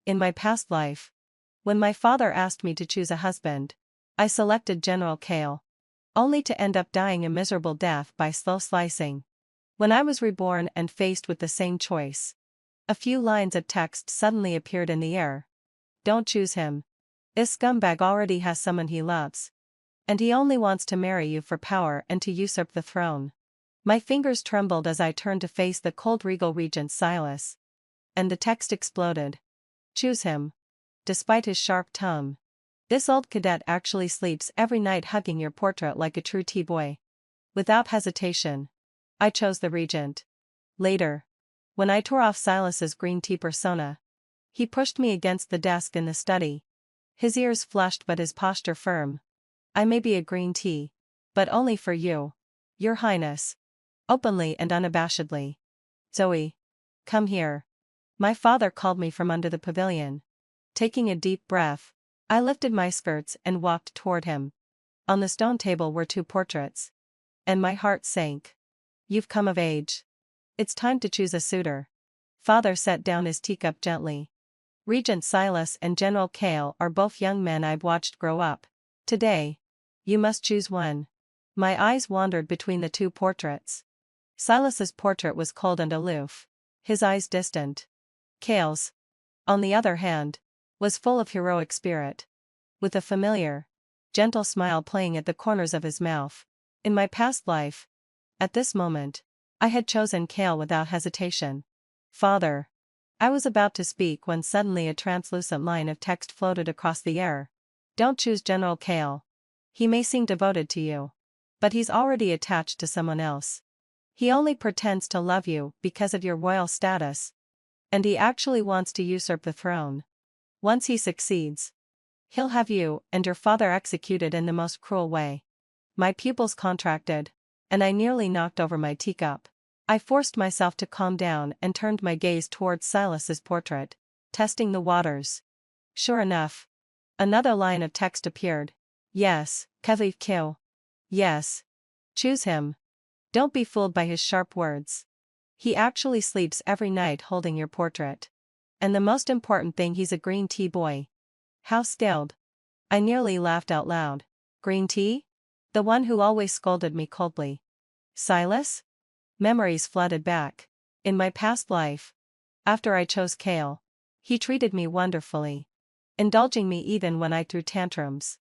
In my past life, when my father asked me to choose a husband, I selected General Kale, only to end up dying a miserable death by slow slicing. When I was reborn and faced with the same choice, a few lines of text suddenly appeared in the air. Don't choose him. This scumbag already has someone he loves. And he only wants to marry you for power and to usurp the throne. My fingers trembled as I turned to face the cold regal regent Silas. And the text exploded. Choose him. Despite his sharp tone. This old cadet actually sleeps every night hugging your portrait like a true T-boy. Without hesitation, I chose the regent. Later, when I tore off Silas's green tea persona, he pushed me against the desk in the study. His ears flushed but his posture firm. I may be a green tea, but only for you, Your Highness. Openly and unabashedly. Zoe. Come here. My father called me from under the pavilion. Taking a deep breath, I lifted my skirts and walked toward him. On the stone table were 2 portraits. And my heart sank. You've come of age. It's time to choose a suitor. Father set down his teacup gently. Regent Silas and General Kale are both young men I've watched grow up. Today, you must choose one. My eyes wandered between the 2 portraits. Silas's portrait was cold and aloof, his eyes distant. Kale's, on the other hand, was full of heroic spirit. With a familiar, gentle smile playing at the corners of his mouth. In my past life, at this moment, I had chosen Kale without hesitation. Father. I was about to speak when suddenly a translucent line of text floated across the air. Don't choose General Kale. He may seem devoted to you, but he's already attached to someone else. He only pretends to love you because of your royal status. And he actually wants to usurp the throne. Once he succeeds, he'll have you and your father executed in the most cruel way. My pupils contracted, and I nearly knocked over my teacup. I forced myself to calm down and turned my gaze towards Silas's portrait, testing the waters. Sure enough, another line of text appeared. Yes, Kevif Kill. Yes. Choose him. Don't be fooled by his sharp words. He actually sleeps every night holding your portrait. And the most important thing, he's a green tea boy. How skilled. I nearly laughed out loud. Green tea? The one who always scolded me coldly. Silas? Memories flooded back. In my past life, after I chose Kale, he treated me wonderfully, indulging me even when I threw tantrums.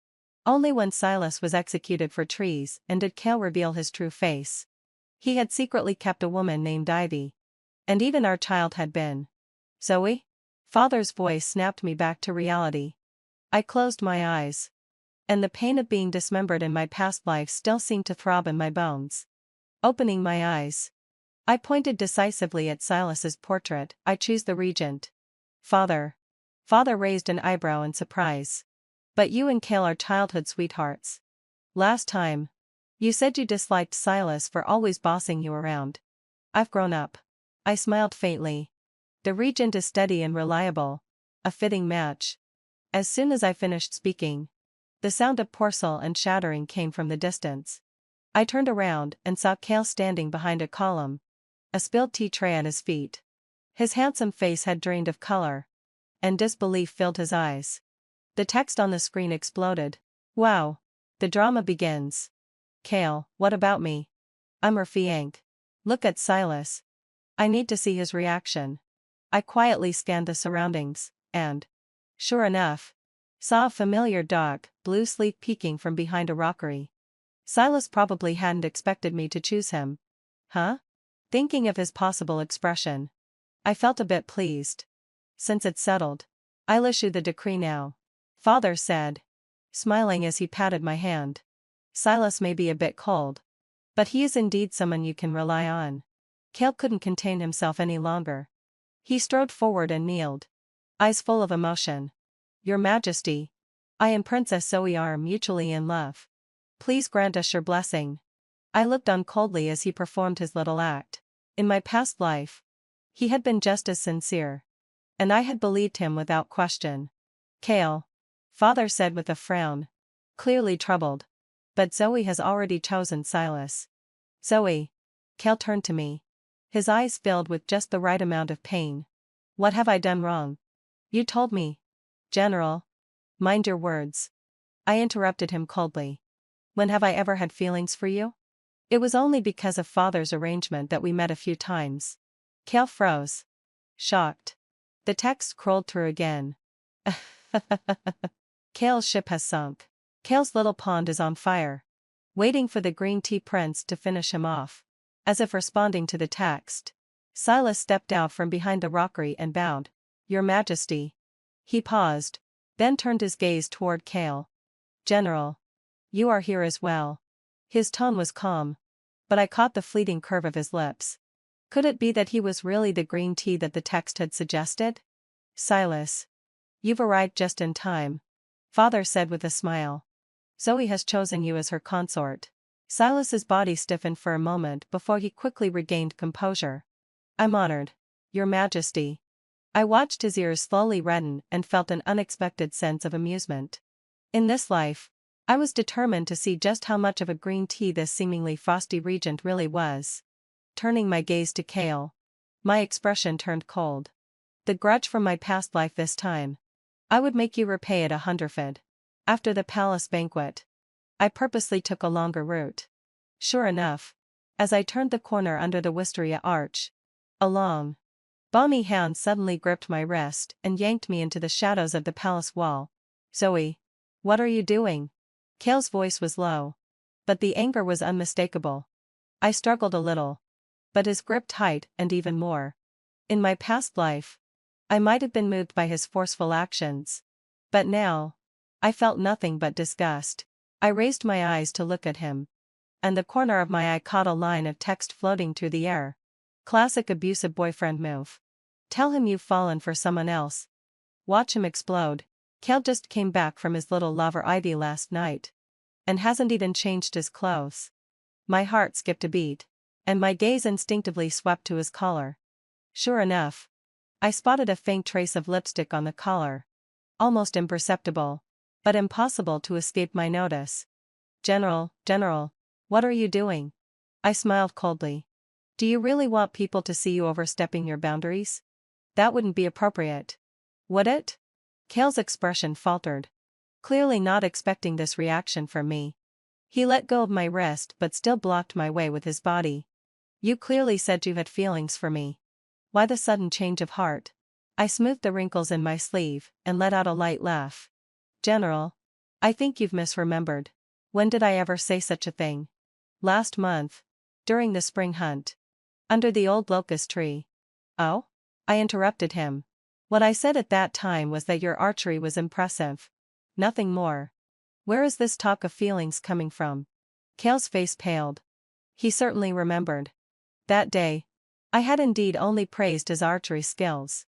Only when Silas was executed for trees and did Kale reveal his true face. He had secretly kept a woman named Ivy. And even our child had been. Zoe? Father's voice snapped me back to reality. I closed my eyes. And the pain of being dismembered in my past life still seemed to throb in my bones. Opening my eyes, I pointed decisively at Silas's portrait. I choose the regent. Father. Father raised an eyebrow in surprise. But you and Kale are childhood sweethearts. Last time, you said you disliked Silas for always bossing you around. I've grown up. I smiled faintly. The regent is steady and reliable. A fitting match. As soon as I finished speaking, the sound of porcelain and shattering came from the distance. I turned around and saw Kale standing behind a column, a spilled tea tray at his feet. His handsome face had drained of color, and disbelief filled his eyes. The text on the screen exploded. Wow. The drama begins. Kale, what about me? I'm Rafiank. Look at Silas. I need to see his reaction. I quietly scanned the surroundings, and, sure enough, saw a familiar dog, Blue Sleep, peeking from behind a rockery. Silas probably hadn't expected me to choose him. Huh? Thinking of his possible expression, I felt a bit pleased. Since it's settled, I'll issue the decree now. Father said, smiling as he patted my hand. Silas may be a bit cold, but he is indeed someone you can rely on. Kale couldn't contain himself any longer. He strode forward and kneeled, eyes full of emotion. Your Majesty, I and Princess Zoe are mutually in love. Please grant us your blessing. I looked on coldly as he performed his little act. In my past life, he had been just as sincere, and I had believed him without question. Kale, Father said with a frown, clearly troubled. But Zoe has already chosen Silas. Zoe. Kale turned to me. His eyes filled with just the right amount of pain. What have I done wrong? You told me. General. Mind your words. I interrupted him coldly. When have I ever had feelings for you? It was only because of father's arrangement that we met a few times. Kale froze. Shocked. The text scrolled through again. Kale's ship has sunk. Kale's little pond is on fire. Waiting for the green tea prince to finish him off. As if responding to the text. Silas stepped out from behind the rockery and bowed. Your Majesty. He paused, then turned his gaze toward Kale. General. You are here as well. His tone was calm. But I caught the fleeting curve of his lips. Could it be that he was really the green tea that the text had suggested? Silas. You've arrived just in time. Father said with a smile. Zoe has chosen you as her consort. Silas's body stiffened for a moment before he quickly regained composure. I'm honored. Your Majesty. I watched his ears slowly redden and felt an unexpected sense of amusement. In this life, I was determined to see just how much of a green tea this seemingly frosty regent really was. Turning my gaze to Kale. My expression turned cold. The grudge from my past life this time. I would make you repay it 100-fold. After the palace banquet. I purposely took a longer route. Sure enough. As I turned the corner under the wisteria arch. A long, bony hand suddenly gripped my wrist and yanked me into the shadows of the palace wall. Zoe. What are you doing? Kale's voice was low. But the anger was unmistakable. I struggled a little. But his grip tight and even more. In my past life, I might have been moved by his forceful actions. But now, I felt nothing but disgust. I raised my eyes to look at him. And the corner of my eye caught a line of text floating through the air. Classic abusive boyfriend move. Tell him you've fallen for someone else. Watch him explode. Kale just came back from his little lover Ivy last night. And hasn't even changed his clothes. My heart skipped a beat. And my gaze instinctively swept to his collar. Sure enough. I spotted a faint trace of lipstick on the collar. Almost imperceptible. But impossible to escape my notice. General, what are you doing? I smiled coldly. Do you really want people to see you overstepping your boundaries? That wouldn't be appropriate. Would it? Kale's expression faltered. Clearly not expecting this reaction from me. He let go of my wrist but still blocked my way with his body. You clearly said you had feelings for me. Why the sudden change of heart? I smoothed the wrinkles in my sleeve and let out a light laugh. General. I think you've misremembered. When did I ever say such a thing? Last month. During the spring hunt. Under the old locust tree. Oh? I interrupted him. What I said at that time was that your archery was impressive. Nothing more. Where is this talk of feelings coming from? Kale's face paled. He certainly remembered. That day. I had indeed only praised his archery skills.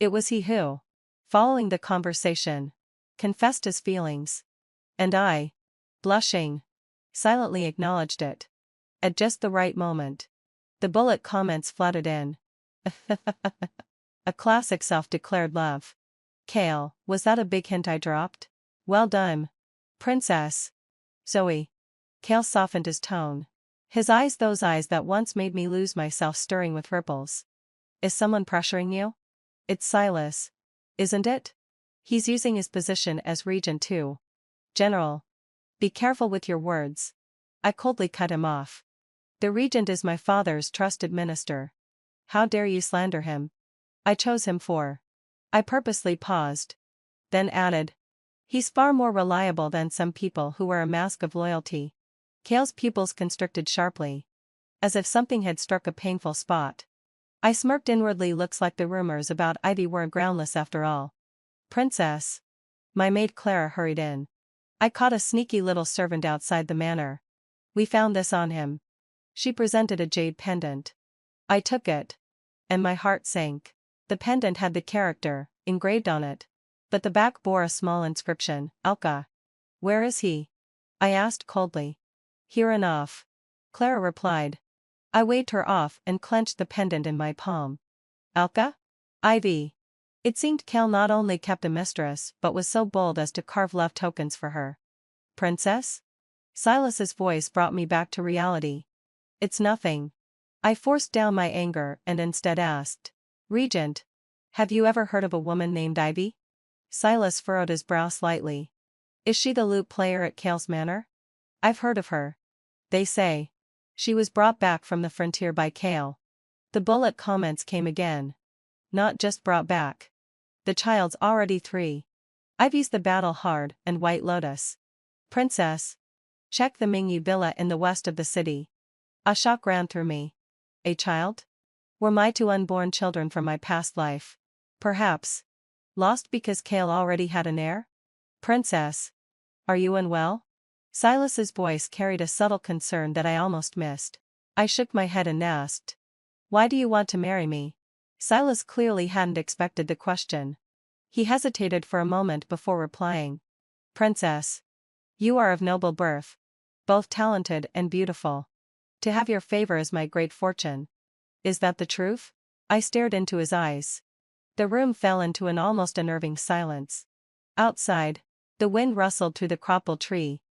It was he who, following the conversation, confessed his feelings. And I, blushing, silently acknowledged it. At just the right moment. The bullet comments flooded in. A classic self-declared love. Kale, was that a big hint I dropped? Well done. Princess. Zoe. Kale softened his tone. His eyes, those eyes that once made me lose myself, stirring with ripples. Is someone pressuring you? It's Silas. Isn't it? He's using his position as regent too. General. Be careful with your words. I coldly cut him off. The regent is my father's trusted minister. How dare you slander him? I chose him for. I purposely paused. Then added. He's far more reliable than some people who wear a mask of loyalty. Kale's pupils constricted sharply. As if something had struck a painful spot. I smirked inwardly. Looks like the rumors about Ivy were groundless after all. Princess. My maid Clara hurried in. I caught a sneaky little servant outside the manor. We found this on him. She presented a jade pendant. I took it. And my heart sank. The pendant had the character engraved on it. But the back bore a small inscription, Alka. Where is he? I asked coldly. Here and off. Clara replied. I waved her off and clenched the pendant in my palm. Alka? Ivy. It seemed Kale not only kept a mistress but was so bold as to carve love tokens for her. Princess? Silas's voice brought me back to reality. It's nothing. I forced down my anger and instead asked. Regent. Have you ever heard of a woman named Ivy? Silas furrowed his brow slightly. Is she the lute player at Kale's Manor? I've heard of her. They say. She was brought back from the frontier by Kale. The bullet comments came again. Not just brought back. The child's already 3. Ivy's the battle-hard and White Lotus. Princess. Check the Mingyu villa in the west of the city. A shock ran through me. A child? Were my 2 unborn children from my past life? Perhaps. Lost because Kale already had an heir? Princess. Are you unwell? Silas's voice carried a subtle concern that I almost missed. I shook my head and asked. Why do you want to marry me? Silas clearly hadn't expected the question. He hesitated for a moment before replying. Princess. You are of noble birth. Both talented and beautiful. To have your favor is my great fortune. Is that the truth? I stared into his eyes. The room fell into an almost unnerving silence. Outside, the wind rustled through the cropple tree.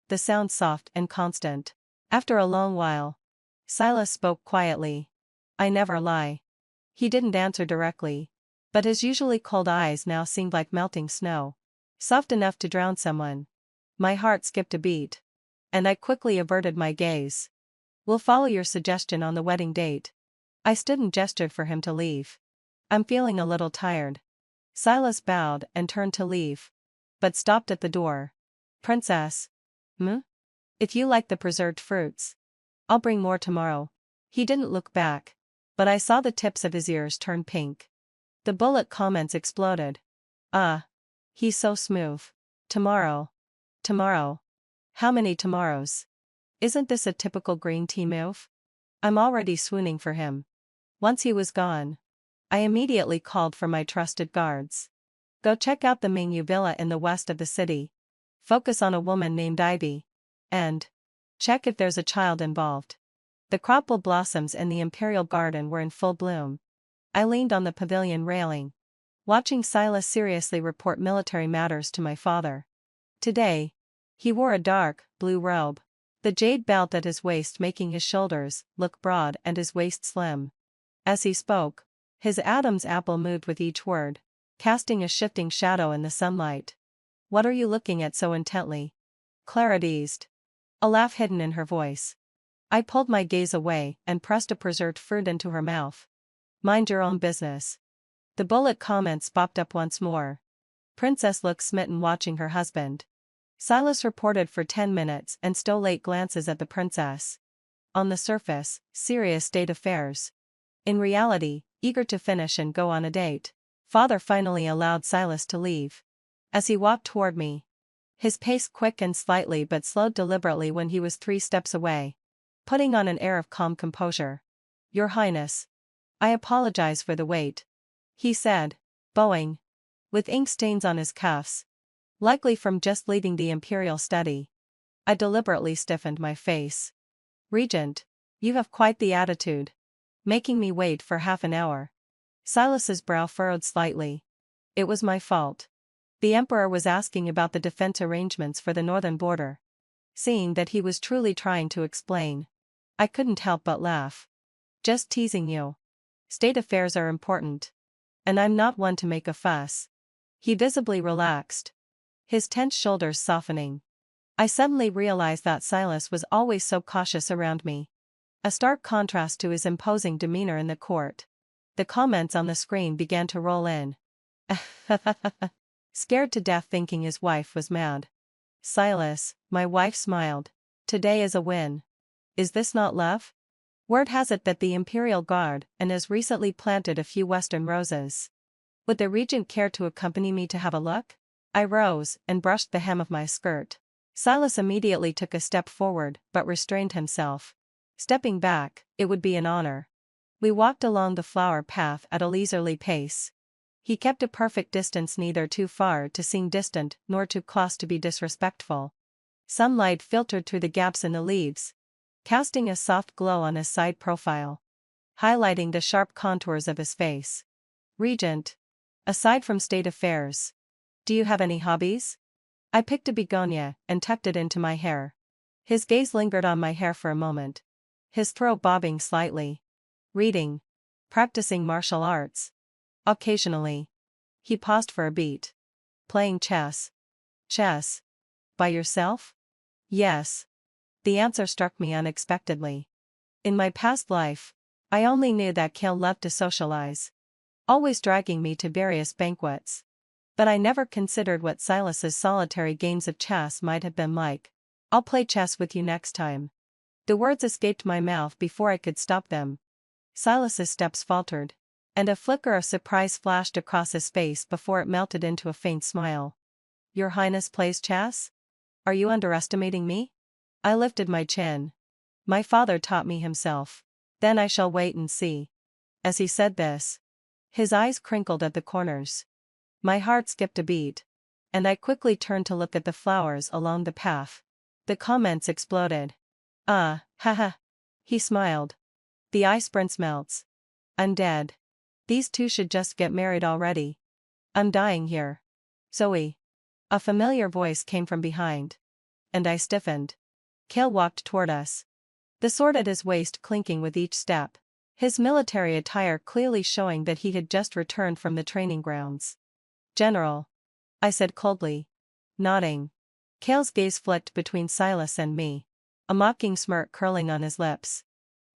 The sound soft and constant. After a long while, Silas spoke quietly. I never lie. He didn't answer directly, but his usually cold eyes now seemed like melting snow. Soft enough to drown someone. My heart skipped a beat. And I quickly averted my gaze. We'll follow your suggestion on the wedding date. I stood and gestured for him to leave. I'm feeling a little tired. Silas bowed and turned to leave. But stopped at the door. Princess. If you like the preserved fruits, I'll bring more tomorrow. He didn't look back, but I saw the tips of his ears turn pink. The bullet comments exploded. He's so smooth. Tomorrow. Tomorrow. How many tomorrows? Isn't this a typical green tea move? I'm already swooning for him. Once he was gone, I immediately called for my trusted guards. Go check out the Mingyu villa in the west of the city. Focus on a woman named Ivy. And check if there's a child involved. The cropple blossoms in the Imperial Garden were in full bloom. I leaned on the pavilion railing, watching Silas seriously report military matters to my father. Today, he wore a dark, blue robe, the jade belt at his waist making his shoulders look broad and his waist slim. As he spoke, his Adam's apple moved with each word, casting a shifting shadow in the sunlight. What are you looking at so intently? Clara eased. A laugh hidden in her voice. I pulled my gaze away and pressed a preserved fruit into her mouth. Mind your own business. The bullet comments popped up once more. Princess looked smitten watching her husband. Silas reported for 10 minutes and stole late glances at the princess. On the surface, serious state affairs. In reality, eager to finish and go on a date. Father finally allowed Silas to leave. As he walked toward me, his pace quickened slightly but slowed deliberately when he was 3 steps away. Putting on an air of calm composure. Your Highness. I apologize for the wait. He said, bowing. With ink stains on his cuffs. Likely from just leaving the imperial study. I deliberately stiffened my face. Regent, you have quite the attitude. Making me wait for half an hour. Silas's brow furrowed slightly. It was my fault. The Emperor was asking about the defense arrangements for the northern border. Seeing that he was truly trying to explain, I couldn't help but laugh. Just teasing you. State affairs are important. And I'm not one to make a fuss. He visibly relaxed. His tense shoulders softening. I suddenly realized that Silas was always so cautious around me. A stark contrast to his imposing demeanor in the court. The comments on the screen began to roll in. Scared to death thinking his wife was mad. Silas, my wife smiled. Today is a win. Is this not love? Word has it that the Imperial Guard and has recently planted a few western roses. Would the regent care to accompany me to have a look? I rose and brushed the hem of my skirt. Silas immediately took a step forward but restrained himself. Stepping back, it would be an honor. We walked along the flower path at a leisurely pace. He kept a perfect distance, neither too far to seem distant nor too close to be disrespectful. Sunlight filtered through the gaps in the leaves, casting a soft glow on his side profile, highlighting the sharp contours of his face. Regent, aside from state affairs, do you have any hobbies? I picked a begonia and tucked it into my hair. His gaze lingered on my hair for a moment, his throat bobbing slightly. Reading. Practicing martial arts. Occasionally. He paused for a beat. Playing chess. Chess? By yourself? Yes. The answer struck me unexpectedly. In my past life, I only knew that Kale loved to socialize, always dragging me to various banquets. But I never considered what Silas's solitary games of chess might have been like. I'll play chess with you next time. The words escaped my mouth before I could stop them. Silas's steps faltered, and a flicker of surprise flashed across his face before it melted into a faint smile. Your Highness plays chess? Are you underestimating me? I lifted my chin. My father taught me himself. Then I shall wait and see. As he said this, his eyes crinkled at the corners. My heart skipped a beat, and I quickly turned to look at the flowers along the path. The comments exploded. Haha. He smiled. The ice prince melts. I'm dead. These two should just get married already. I'm dying here. Zoe. A familiar voice came from behind. And I stiffened. Kale walked toward us, the sword at his waist clinking with each step, his military attire clearly showing that he had just returned from the training grounds. General. I said coldly. Nodding. Kale's gaze flicked between Silas and me, a mocking smirk curling on his lips.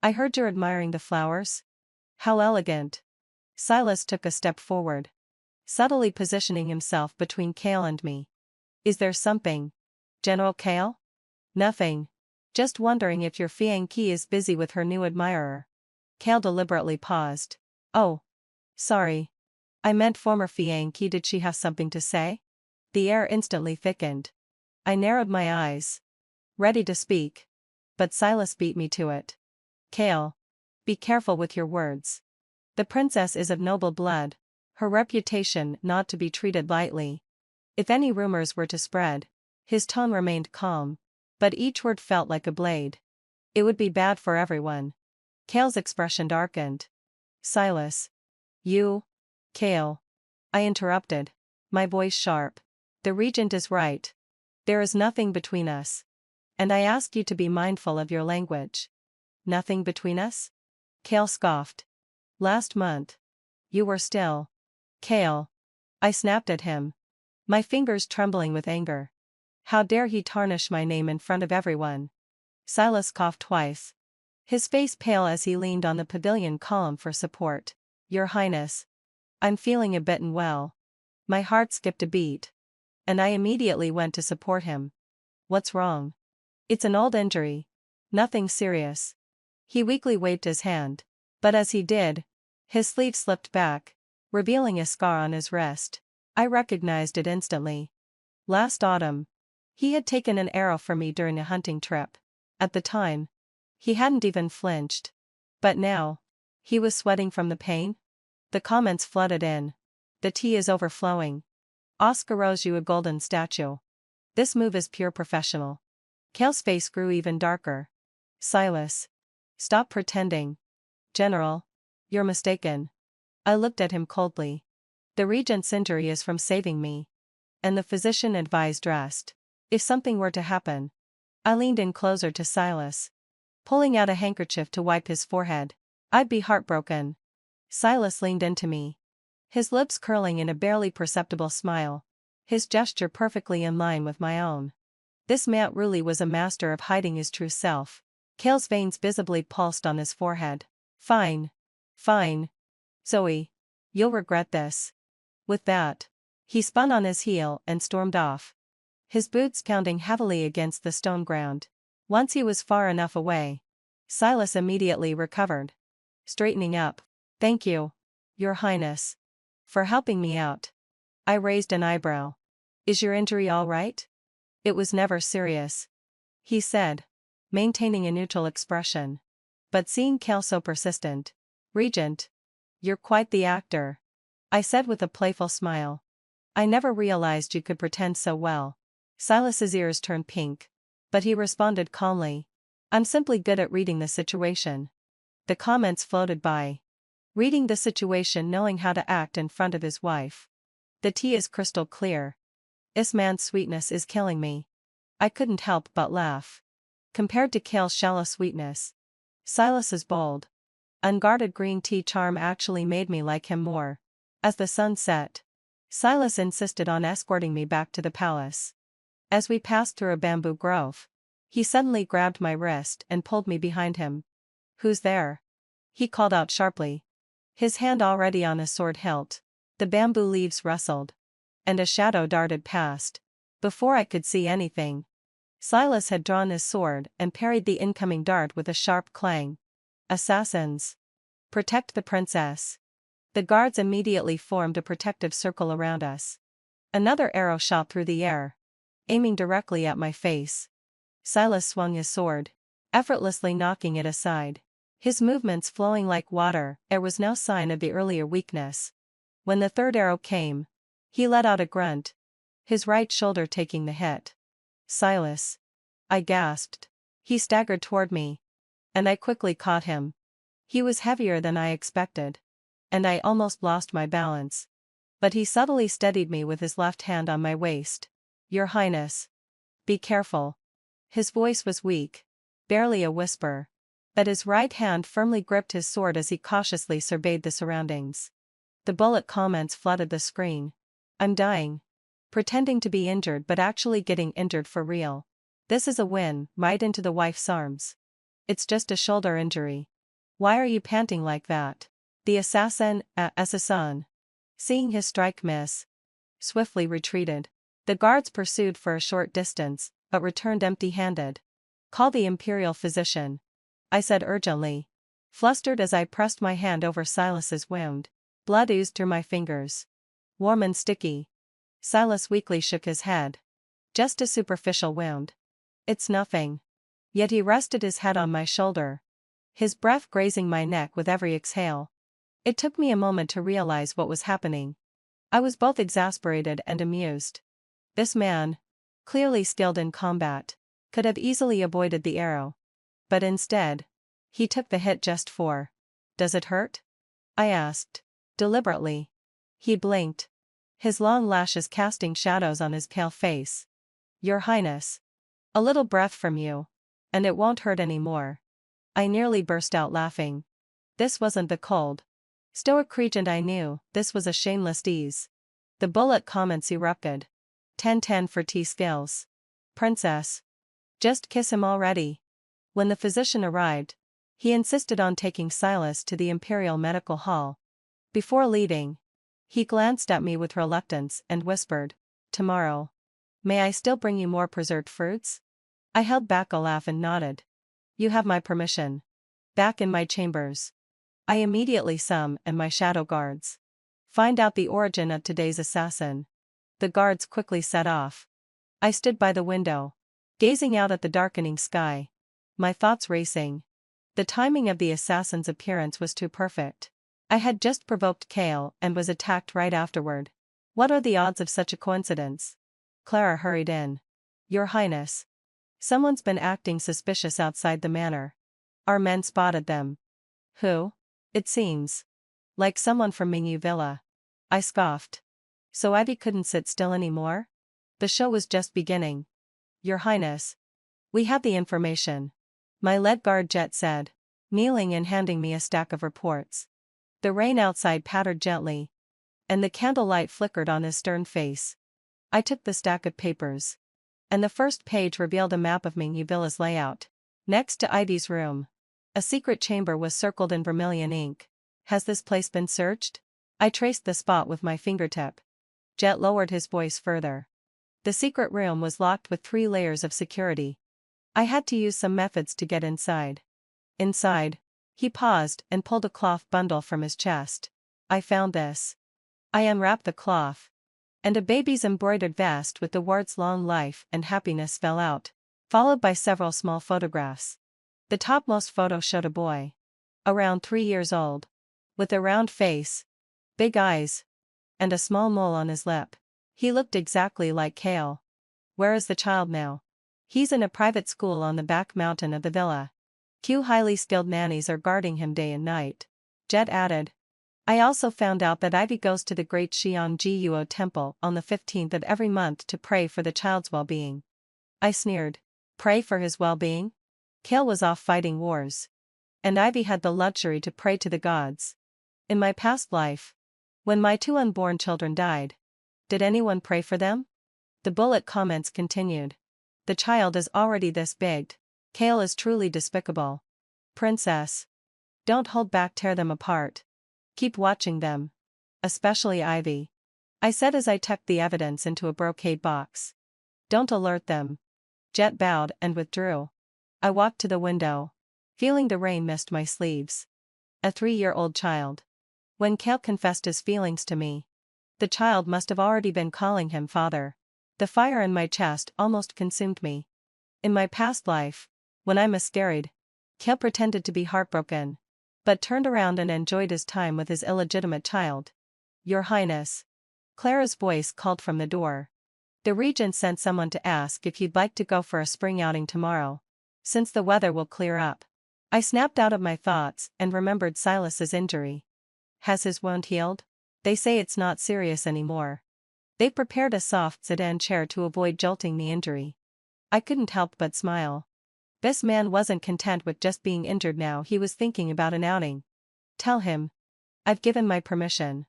I heard you're admiring the flowers? How elegant. Silas took a step forward, subtly positioning himself between Kale and me. Is there something, General Kale? Nothing. Just wondering if your fiancée is busy with her new admirer. Kale deliberately paused. Oh. Sorry. I meant former fiancée. Did she have something to say? The air instantly thickened. I narrowed my eyes, ready to speak. But Silas beat me to it. Kale. Be careful with your words. The princess is of noble blood, her reputation not to be treated lightly. If any rumors were to spread, his tone remained calm, but each word felt like a blade. It would be bad for everyone. Kale's expression darkened. Silas. You? Kale. I interrupted, my voice sharp. The regent is right. There is nothing between us. And I ask you to be mindful of your language. Nothing between us? Kale scoffed. Last month. You were still. Kale. I snapped at him, my fingers trembling with anger. How dare he tarnish my name in front of everyone? Silas coughed twice, his face pale as he leaned on the pavilion column for support. Your Highness. I'm feeling a bit unwell. My heart skipped a beat, and I immediately went to support him. What's wrong? It's an old injury. Nothing serious. He weakly waved his hand, but as he did, his sleeve slipped back, revealing a scar on his wrist. I recognized it instantly. Last autumn, he had taken an arrow from me during a hunting trip. At the time, he hadn't even flinched. But now, he was sweating from the pain. The comments flooded in. The tea is overflowing. Oscar owes you a golden statue. This move is pure professional. Kale's face grew even darker. Silas. Stop pretending. General. You're mistaken. I looked at him coldly. The regent's injury is from saving me. And the physician advised rest. If something were to happen. I leaned in closer to Silas, pulling out a handkerchief to wipe his forehead. I'd be heartbroken. Silas leaned into me, his lips curling in a barely perceptible smile, his gesture perfectly in line with my own. This man really was a master of hiding his true self. Kale's veins visibly pulsed on his forehead. Fine. Fine. Zoe. You'll regret this. With that, he spun on his heel and stormed off, his boots pounding heavily against the stone ground. Once he was far enough away, Silas immediately recovered. Straightening up. Thank you, Your Highness, for helping me out. I raised an eyebrow. Is your injury all right? It was never serious, he said, maintaining a neutral expression. But seeing Kale so persistent. Regent. You're quite the actor, I said with a playful smile. I never realized you could pretend so well. Silas's ears turned pink, but he responded calmly. I'm simply good at reading the situation. The comments floated by. Reading the situation, knowing how to act in front of his wife. The tea is crystal clear. This man's sweetness is killing me. I couldn't help but laugh. Compared to Kale's shallow sweetness, Silas's bold, unguarded green tea charm actually made me like him more. As the sun set, Silas insisted on escorting me back to the palace. As we passed through a bamboo grove, he suddenly grabbed my wrist and pulled me behind him. "Who's there?" he called out sharply. His hand already on his sword hilt. The bamboo leaves rustled, and a shadow darted past. Before I could see anything, Silas had drawn his sword and parried the incoming dart with a sharp clang. "Assassins! Protect the princess!" The guards immediately formed a protective circle around us. Another arrow shot through the air, aiming directly at my face. Silas swung his sword, effortlessly knocking it aside. His movements flowing like water, there was no sign of the earlier weakness. When the third arrow came, he let out a grunt, his right shoulder taking the hit. "Silas!" I gasped. He staggered toward me, and I quickly caught him. He was heavier than I expected, and I almost lost my balance. But he subtly steadied me with his left hand on my waist. "Your Highness, be careful." His voice was weak, barely a whisper, but his right hand firmly gripped his sword as he cautiously surveyed the surroundings. The bullet comments flooded the screen. "I'm dying." Pretending to be injured but actually getting injured for real. "This is a win," right into the wife's arms. "It's just a shoulder injury. Why are you panting like that?" The assassin, seeing his strike miss, swiftly retreated. The guards pursued for a short distance, but returned empty-handed. "Call the imperial physician," I said urgently, flustered as I pressed my hand over Silas's wound. Blood oozed through my fingers. "Warm and sticky." Silas weakly shook his head. "Just a superficial wound. It's nothing." Yet he rested his head on my shoulder, his breath grazing my neck with every exhale. It took me a moment to realize what was happening. I was both exasperated and amused. This man, clearly skilled in combat, could have easily avoided the arrow. But instead, he took the hit just for. "Does it hurt?" I asked, deliberately. He blinked, his long lashes casting shadows on his pale face. "Your Highness. A little breath from you, and it won't hurt anymore." I nearly burst out laughing. This wasn't the cold, stoic regent I knew, this was a shameless tease. The bullet comments erupted. 10-10 for T-skills. "Princess. Just kiss him already." When the physician arrived, he insisted on taking Silas to the Imperial Medical Hall. Before leaving, he glanced at me with reluctance and whispered, "Tomorrow. May I still bring you more preserved fruits?" I held back a laugh and nodded. "You have my permission." Back in my chambers, I immediately summoned my shadow guards. "Find out the origin of today's assassin." The guards quickly set off. I stood by the window, gazing out at the darkening sky, my thoughts racing. The timing of the assassin's appearance was too perfect. I had just provoked Kale and was attacked right afterward. What are the odds of such a coincidence? Clara hurried in. "Your Highness. Someone's been acting suspicious outside the manor. Our men spotted them." "Who?" "It seems like someone from Mingyu Villa." I scoffed. So Ivy couldn't sit still anymore? The show was just beginning. "Your Highness. We have the information," my lead guard Jet said, kneeling and handing me a stack of reports. The rain outside pattered gently, and the candlelight flickered on his stern face. I took the stack of papers, and the first page revealed a map of Mingyu Villa's layout. Next to Ivy's room, a secret chamber was circled in vermilion ink. "Has this place been searched?" I traced the spot with my fingertip. Jet lowered his voice further. "The secret room was locked with 3 layers of security. I had to use some methods to get inside." "Inside?" He paused and pulled a cloth bundle from his chest. "I found this." I unwrapped the cloth, and a baby's embroidered vest with the words "Long Life and Happiness" fell out, followed by several small photographs. The topmost photo showed a boy, around 3 years old, with a round face, big eyes, and a small mole on his lip. He looked exactly like Kale. "Where is the child now?" "He's in a private school on the back mountain of the villa. 2 highly skilled nannies are guarding him day and night." Jet added. "I also found out that Ivy goes to the Great Xiangjiuo Temple on the 15th of every month to pray for the child's well-being." I sneered. Pray for his well-being? Kale was off fighting wars, and Ivy had the luxury to pray to the gods. In my past life, When my two unborn children died, did anyone pray for them? The bullet comments continued. The child is already this big. Kale is truly despicable. Princess. Don't hold back, tear them apart. Keep watching them. Especially Ivy. I said as I tucked the evidence into a brocade box. Don't alert them. Jet bowed and withdrew. I walked to the window, feeling the rain mist my sleeves. A 3-year-old child. When Kale confessed his feelings to me, the child must have already been calling him father. The fire in my chest almost consumed me. In my past life, when I miscarried, Kale pretended to be heartbroken, but turned around and enjoyed his time with his illegitimate child. Your Highness. Clara's voice called from the door. The regent sent someone to ask if you'd like to go for a spring outing tomorrow, since the weather will clear up. I snapped out of my thoughts and remembered Silas's injury. Has his wound healed? They say it's not serious anymore. They prepared a soft sedan chair to avoid jolting the injury. I couldn't help but smile. This man wasn't content with just being injured now, he was thinking about an outing. Tell him. I've given my permission.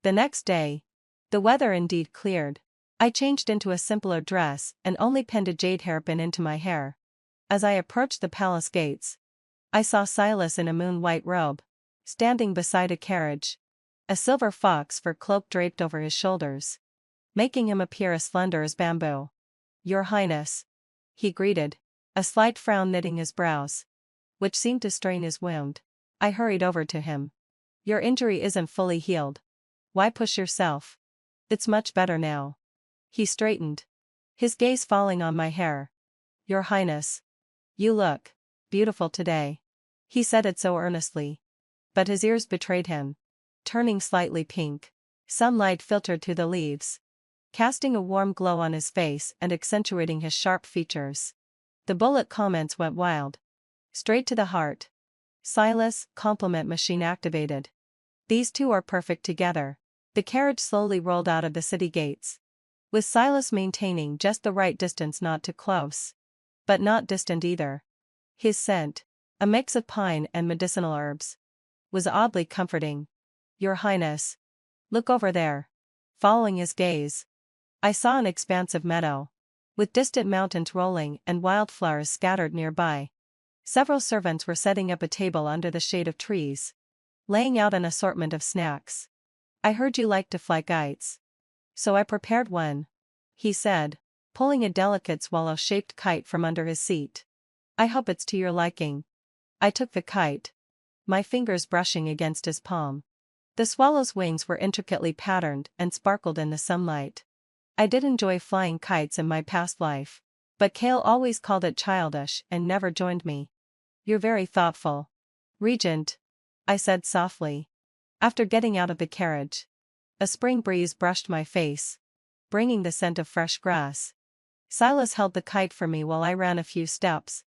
The next day, the weather indeed cleared. I changed into a simpler dress and only pinned a jade hairpin into my hair. As I approached the palace gates, I saw Silas in a moon-white robe, standing beside a carriage. A silver fox fur cloak draped over his shoulders, making him appear as slender as bamboo. Your Highness. He greeted, a slight frown knitting his brows, which seemed to strain his wound. I hurried over to him. Your injury isn't fully healed. Why push yourself? It's much better now. He straightened, his gaze falling on my hair. Your Highness. You look beautiful today. He said it so earnestly. But his ears betrayed him. Turning slightly pink, sunlight filtered through the leaves, casting a warm glow on his face and accentuating his sharp features. The bullet comments went wild. Straight to the heart. Silas, compliment machine activated. These two are perfect together. The carriage slowly rolled out of the city gates, with Silas maintaining just the right distance, not too close, but not distant either. His scent, a mix of pine and medicinal herbs, was oddly comforting. Your Highness. Look over there. Following his gaze, I saw an expansive meadow, with distant mountains rolling and wildflowers scattered nearby. Several servants were setting up a table under the shade of trees, laying out an assortment of snacks. I heard you like to fly kites, so I prepared one, he said, pulling a delicate swallow-shaped kite from under his seat. I hope it's to your liking. I took the kite, my fingers brushing against his palm. The swallow's wings were intricately patterned and sparkled in the sunlight. I did enjoy flying kites in my past life, but Kale always called it childish and never joined me. You're very thoughtful, Regent, I said softly. After getting out of the carriage, a spring breeze brushed my face, bringing the scent of fresh grass. Silas held the kite for me while I ran a few steps,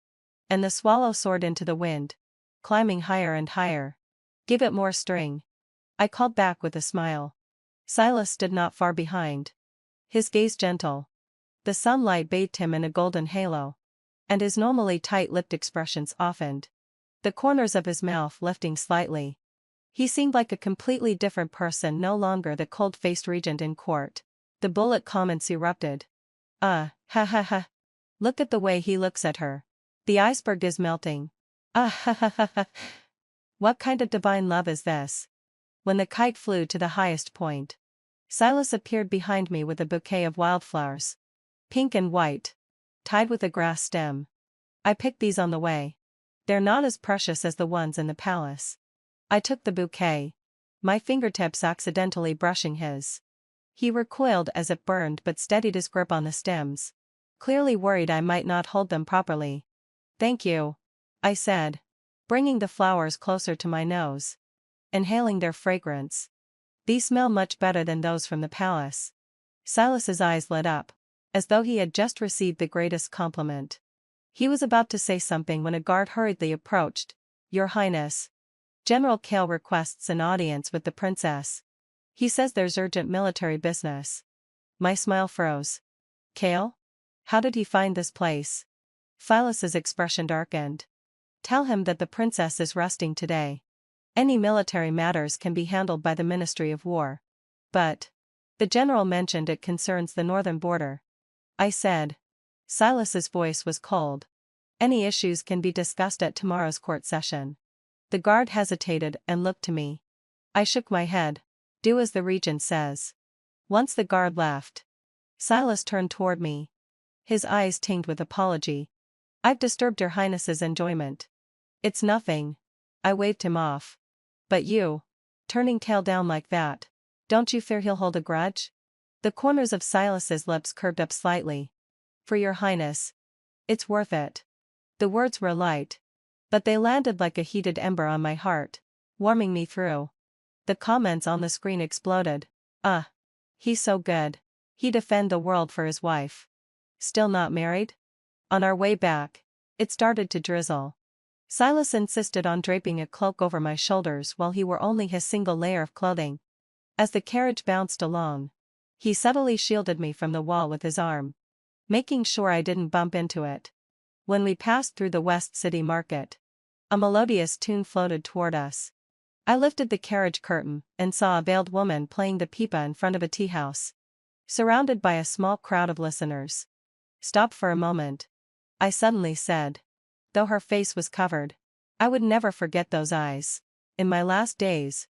and the swallow soared into the wind, climbing higher and higher. Give it more string, I called back with a smile. Silas stood not far behind, his gaze gentle. The sunlight bathed him in a golden halo, and his normally tight-lipped expressions softened, the corners of his mouth lifting slightly. He seemed like a completely different person, no longer the cold-faced regent in court. The bullet comments erupted. Ha ha ha. Look at the way he looks at her. The iceberg is melting. Ha ha ha ha. What kind of divine love is this? When the kite flew to the highest point, Silas appeared behind me with a bouquet of wildflowers, pink and white, tied with a grass stem. I picked these on the way. They're not as precious as the ones in the palace. I took the bouquet, my fingertips accidentally brushing his. He recoiled as it burned but steadied his grip on the stems, clearly worried I might not hold them properly. Thank you, I said, bringing the flowers closer to my nose, inhaling their fragrance. These smell much better than those from the palace. Silas's eyes lit up, as though he had just received the greatest compliment. He was about to say something when a guard hurriedly approached. Your Highness. General Kale requests an audience with the princess. He says there's urgent military business. My smile froze. Kale? How did he find this place? Silas's expression darkened. Tell him that the princess is resting today. Any military matters can be handled by the Ministry of War. But the general mentioned it concerns the northern border. I said. Silas's voice was cold. Any issues can be discussed at tomorrow's court session. The guard hesitated and looked to me. I shook my head. Do as the regent says. Once the guard left, Silas turned toward me. His eyes tinged with apology. I've disturbed your highness's enjoyment. It's nothing. I waved him off. But you, turning tail down like that, don't you fear he'll hold a grudge? The corners of Silas's lips curved up slightly. For your highness. It's worth it. The words were light, but they landed like a heated ember on my heart, warming me through. The comments on the screen exploded. He's so good. He'd defend the world for his wife. Still not married? On our way back, it started to drizzle. Silas insisted on draping a cloak over my shoulders while he wore only his single layer of clothing. As the carriage bounced along, he subtly shielded me from the wall with his arm, making sure I didn't bump into it. When we passed through the West City Market, a melodious tune floated toward us. I lifted the carriage curtain and saw a veiled woman playing the pipa in front of a tea house, surrounded by a small crowd of listeners. Stop for a moment, I suddenly said. Though her face was covered, I would never forget those eyes. In my last days,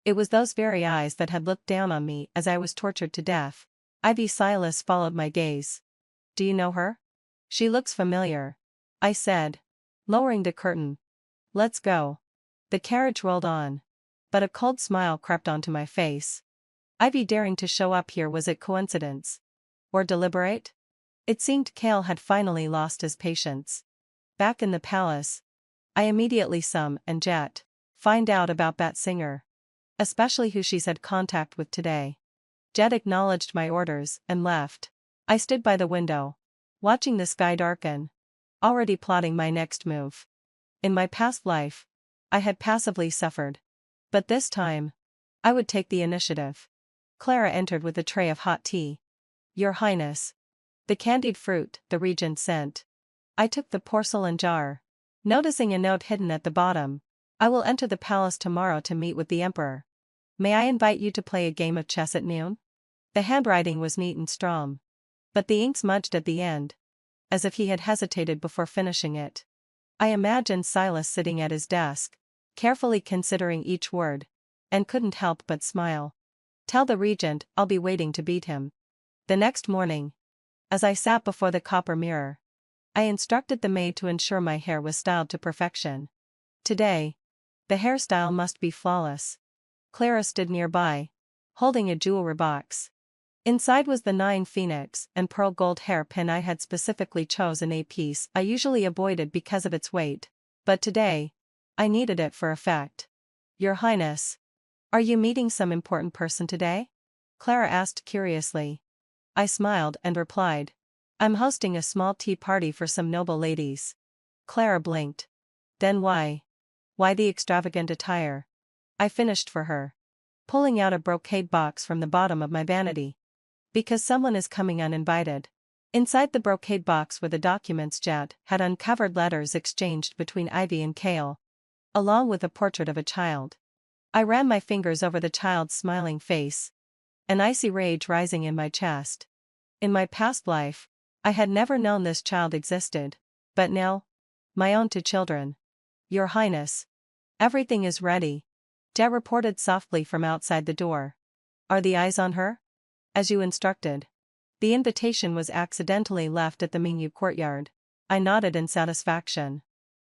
it was those very eyes that had looked down on me as I was tortured to death. Ivy. Silas followed my gaze. Do you know her? She looks familiar, I said, lowering the curtain. Let's go. The carriage rolled on, but a cold smile crept onto my face. Ivy daring to show up here, was it coincidence? Or deliberate? It seemed Cale had finally lost his patience. Back in the palace, I immediately and Jet find out about that singer. Especially who she's had contact with today. Jet acknowledged my orders and left. I stood by the window, watching the sky darken, already plotting my next move. In my past life, I had passively suffered. But this time, I would take the initiative. Clara entered with a tray of hot tea. Your Highness. The candied fruit, the regent sent. I took the porcelain jar, noticing a note hidden at the bottom. I will enter the palace tomorrow to meet with the emperor. May I invite you to play a game of chess at noon? The handwriting was neat and strong, but the ink smudged at the end, as if he had hesitated before finishing it. I imagined Silas sitting at his desk, carefully considering each word, and couldn't help but smile. Tell the regent I'll be waiting to beat him. The next morning, as I sat before the copper mirror, I instructed the maid to ensure my hair was styled to perfection. Today, the hairstyle must be flawless. Clara stood nearby, holding a jewelry box. Inside was the 9 phoenix and pearl gold hairpin I had specifically chosen, a piece I usually avoided because of its weight, but today, I needed it for effect. Your Highness, are you meeting some important person today? Clara asked curiously. I smiled and replied. I'm hosting a small tea party for some noble ladies. Clara blinked. Then why? Why the extravagant attire? I finished for her, pulling out a brocade box from the bottom of my vanity. Because someone is coming uninvited. Inside the brocade box were the documents Jet had uncovered, letters exchanged between Ivy and Cale, along with a portrait of a child. I ran my fingers over the child's smiling face, an icy rage rising in my chest. In my past life, I had never known this child existed, but now, my own 2 children. Your Highness. Everything is ready, Jet reported softly from outside the door. Are the eyes on her? As you instructed. The invitation was accidentally left at the menu courtyard. I nodded in satisfaction.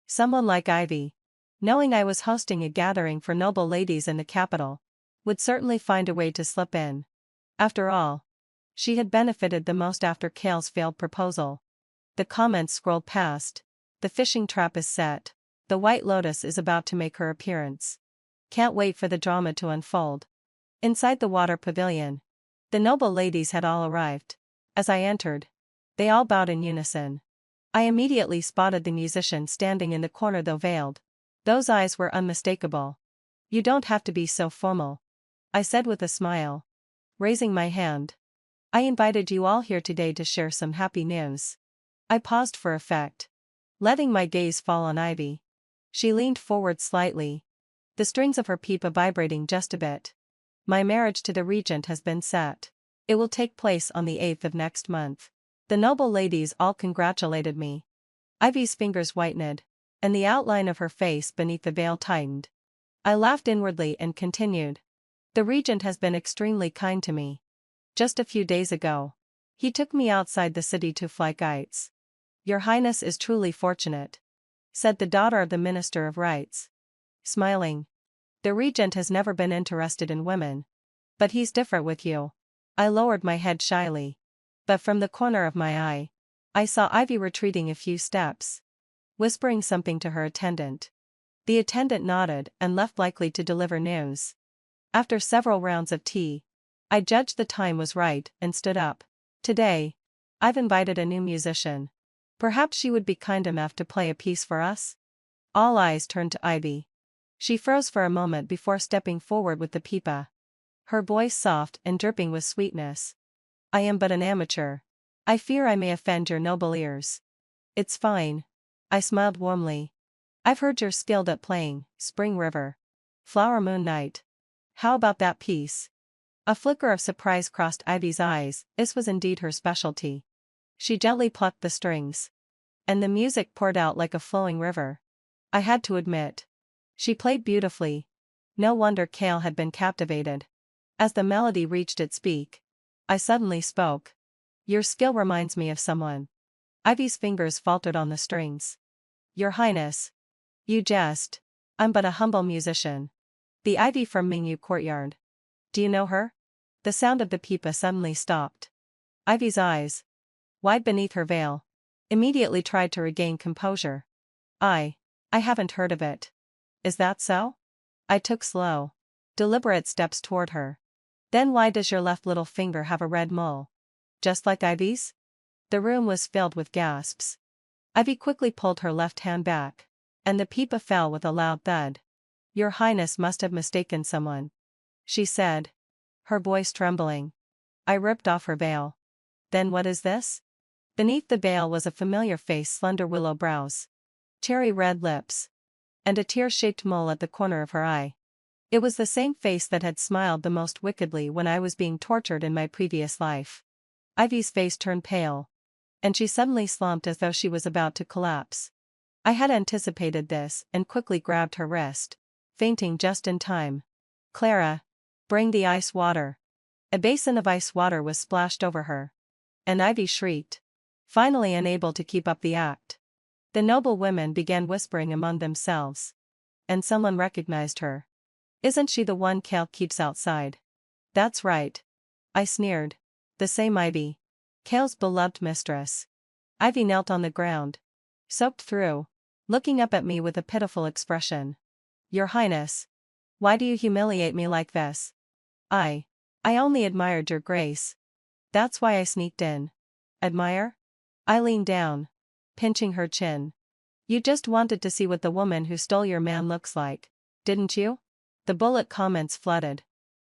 Someone like Ivy, knowing I was hosting a gathering for noble ladies in the capital, would certainly find a way to slip in. After all, she had benefited the most after Cale's failed proposal. The comments scrolled past. The fishing trap is set. The White Lotus is about to make her appearance. Can't wait for the drama to unfold. Inside the water pavilion, the noble ladies had all arrived. As I entered, they all bowed in unison. I immediately spotted the musician standing in the corner, though veiled. Those eyes were unmistakable. You don't have to be so formal, I said with a smile, raising my hand. I invited you all here today to share some happy news. I paused for effect, letting my gaze fall on Ivy. She leaned forward slightly, the strings of her pipa vibrating just a bit. My marriage to the regent has been set. It will take place on the 8th of next month. The noble ladies all congratulated me. Ivy's fingers whitened, and the outline of her face beneath the veil tightened. I laughed inwardly and continued. The regent has been extremely kind to me. Just a few days ago, he took me outside the city to fly kites. Your Highness is truly fortunate, said the daughter of the Minister of Rights. Smiling. The regent has never been interested in women. But he's different with you. I lowered my head shyly. But from the corner of my eye, I saw Ivy retreating a few steps, whispering something to her attendant. The attendant nodded and left likely to deliver news. After several rounds of tea, I judged the time was right and stood up. Today, I've invited a new musician. Perhaps she would be kind enough to play a piece for us? All eyes turned to Ivy. She froze for a moment before stepping forward with the pipa. Her voice soft and dripping with sweetness. I am but an amateur. I fear I may offend your noble ears. It's fine. I smiled warmly. I've heard you're skilled at playing Spring River, Flower Moon Night. How about that piece? A flicker of surprise crossed Ivy's eyes. This was indeed her specialty. She gently plucked the strings, and the music poured out like a flowing river. I had to admit, she played beautifully. No wonder Cale had been captivated. As the melody reached its peak, I suddenly spoke. Your skill reminds me of someone. Ivy's fingers faltered on the strings. Your Highness. You jest. I'm but a humble musician. The Ivy from Mingyu Courtyard. Do you know her? The sound of the pipa suddenly stopped. Ivy's eyes, wide beneath her veil, immediately tried to regain composure. I haven't heard of it. Is that so? I took slow, deliberate steps toward her. Then why does your left little finger have a red mole? Just like Ivy's? The room was filled with gasps. Ivy quickly pulled her left hand back, and the pipa fell with a loud thud. Your Highness must have mistaken someone, she said, her voice trembling. I ripped off her veil. Then what is this? Beneath the veil was a familiar face, slender willow brows, cherry red lips, and a tear-shaped mole at the corner of her eye. It was the same face that had smiled the most wickedly when I was being tortured in my previous life. Ivy's face turned pale, and she suddenly slumped as though she was about to collapse. I had anticipated this and quickly grabbed her wrist, fainting just in time. Clara, bring the ice water. A basin of ice water was splashed over her, and Ivy shrieked, finally unable to keep up the act. The noble women began whispering among themselves, and someone recognized her. Isn't she the one Cale keeps outside? That's right. I sneered. The same Ivy. Cale's beloved mistress. Ivy knelt on the ground, soaked through, looking up at me with a pitiful expression. Your Highness. Why do you humiliate me like this? I only admired your grace. That's why I sneaked in. Admire? I leaned down, pinching her chin. You just wanted to see what the woman who stole your man looks like, didn't you? The bullet comments flooded.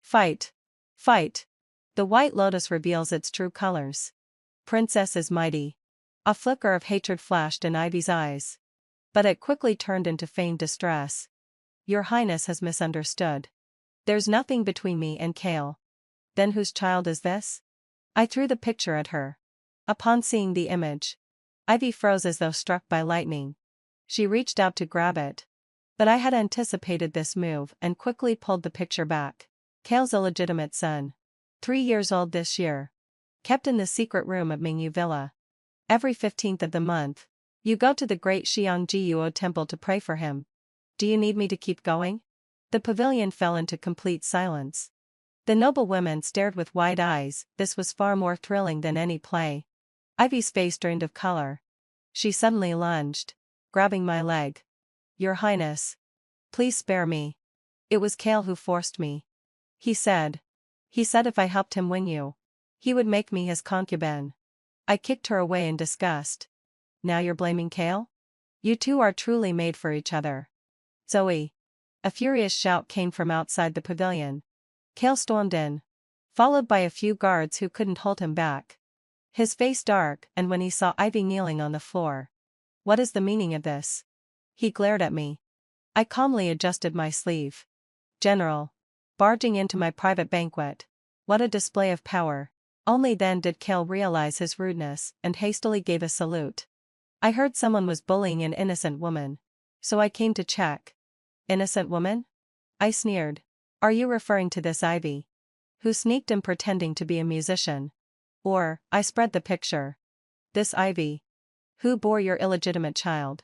Fight. Fight. The White Lotus reveals its true colors. Princess is mighty. A flicker of hatred flashed in Ivy's eyes, but it quickly turned into feigned distress. Your Highness has misunderstood. There's nothing between me and Cale. Then whose child is this? I threw the picture at her. Upon seeing the image, Ivy froze as though struck by lightning. She reached out to grab it, but I had anticipated this move and quickly pulled the picture back. Cale's illegitimate son. 3 years old this year. Kept in the secret room at Mingyu Villa. Every 15th of the month, you go to the great Xiangjiuo temple to pray for him. Do you need me to keep going? The pavilion fell into complete silence. The noble women stared with wide eyes. This was far more thrilling than any play. Ivy's face drained of color. She suddenly lunged, grabbing my leg. Your Highness. Please spare me. It was Cale who forced me. He said if I helped him win you, he would make me his concubine. I kicked her away in disgust. Now you're blaming Cale? You two are truly made for each other. Zoe. A furious shout came from outside the pavilion. Cale stormed in, followed by a few guards who couldn't hold him back. His face dark, and when he saw Ivy kneeling on the floor. What is the meaning of this? He glared at me. I calmly adjusted my sleeve. General. barging into my private banquet. What a display of power. Only then did Kale realize his rudeness and hastily gave a salute. I heard someone was bullying an innocent woman. So I came to check. Innocent woman? I sneered. Are you referring to this Ivy? Who sneaked in pretending to be a musician? Or, I spread the picture. This Ivy. Who bore your illegitimate child?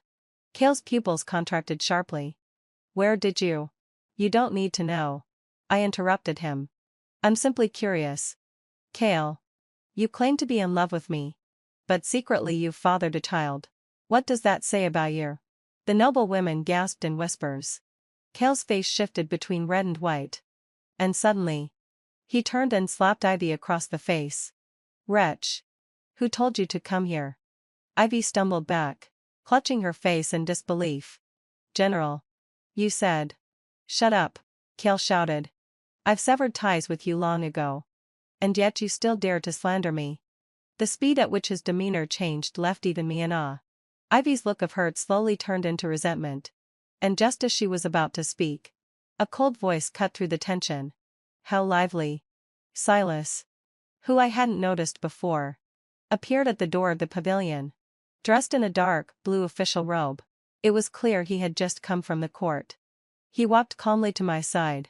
Kale's pupils contracted sharply. Where did you? You don't need to know. I interrupted him. I'm simply curious. Kale. You claim to be in love with me. But secretly you've fathered a child. What does that say about you? The noble women gasped in whispers. Kale's face shifted between red and white. And suddenly, he turned and slapped Ivy across the face. Wretch. Who told you to come here? Ivy stumbled back, clutching her face in disbelief. General. You said. Shut up, Kale shouted. I've severed ties with you long ago. And yet you still dare to slander me. The speed at which his demeanor changed left even me in awe. Ivy's look of hurt slowly turned into resentment. And just as she was about to speak, a cold voice cut through the tension. How lively. Silas, who I hadn't noticed before, appeared at the door of the pavilion. Dressed in a dark, blue official robe. It was clear he had just come from the court. He walked calmly to my side,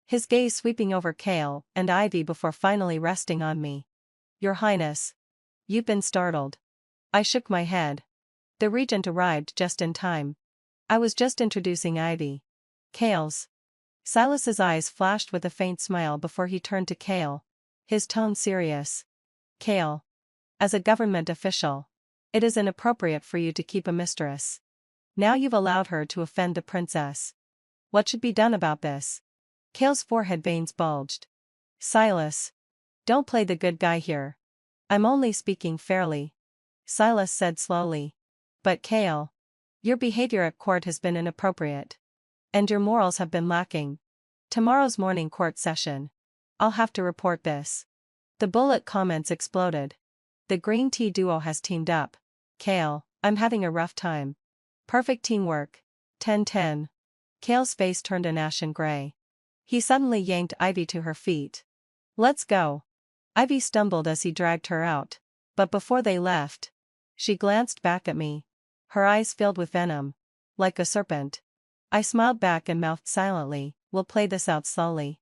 his gaze sweeping over Kale and Ivy before finally resting on me. Your Highness. You've been startled. I shook my head. The regent arrived just in time. I was just introducing Ivy. Kale's. Silas's eyes flashed with a faint smile before he turned to Kale, his tone serious. Kale. As a government official, it is inappropriate for you to keep a mistress. Now you've allowed her to offend the princess. What should be done about this? Kale's forehead veins bulged. Silas. Don't play the good guy here. I'm only speaking fairly. Silas said slowly. But Kale. Your behavior at court has been inappropriate. And your morals have been lacking. Tomorrow's morning court session. I'll have to report this. The bullet comments exploded. The green tea duo has teamed up. Kale, I'm having a rough time. Perfect teamwork. 10-10. Kale's face turned an ashen gray. He suddenly yanked Ivy to her feet. Let's go. Ivy stumbled as he dragged her out. But before they left, she glanced back at me. Her eyes filled with venom. Like a serpent. I smiled back and mouthed silently, we'll play this out slowly.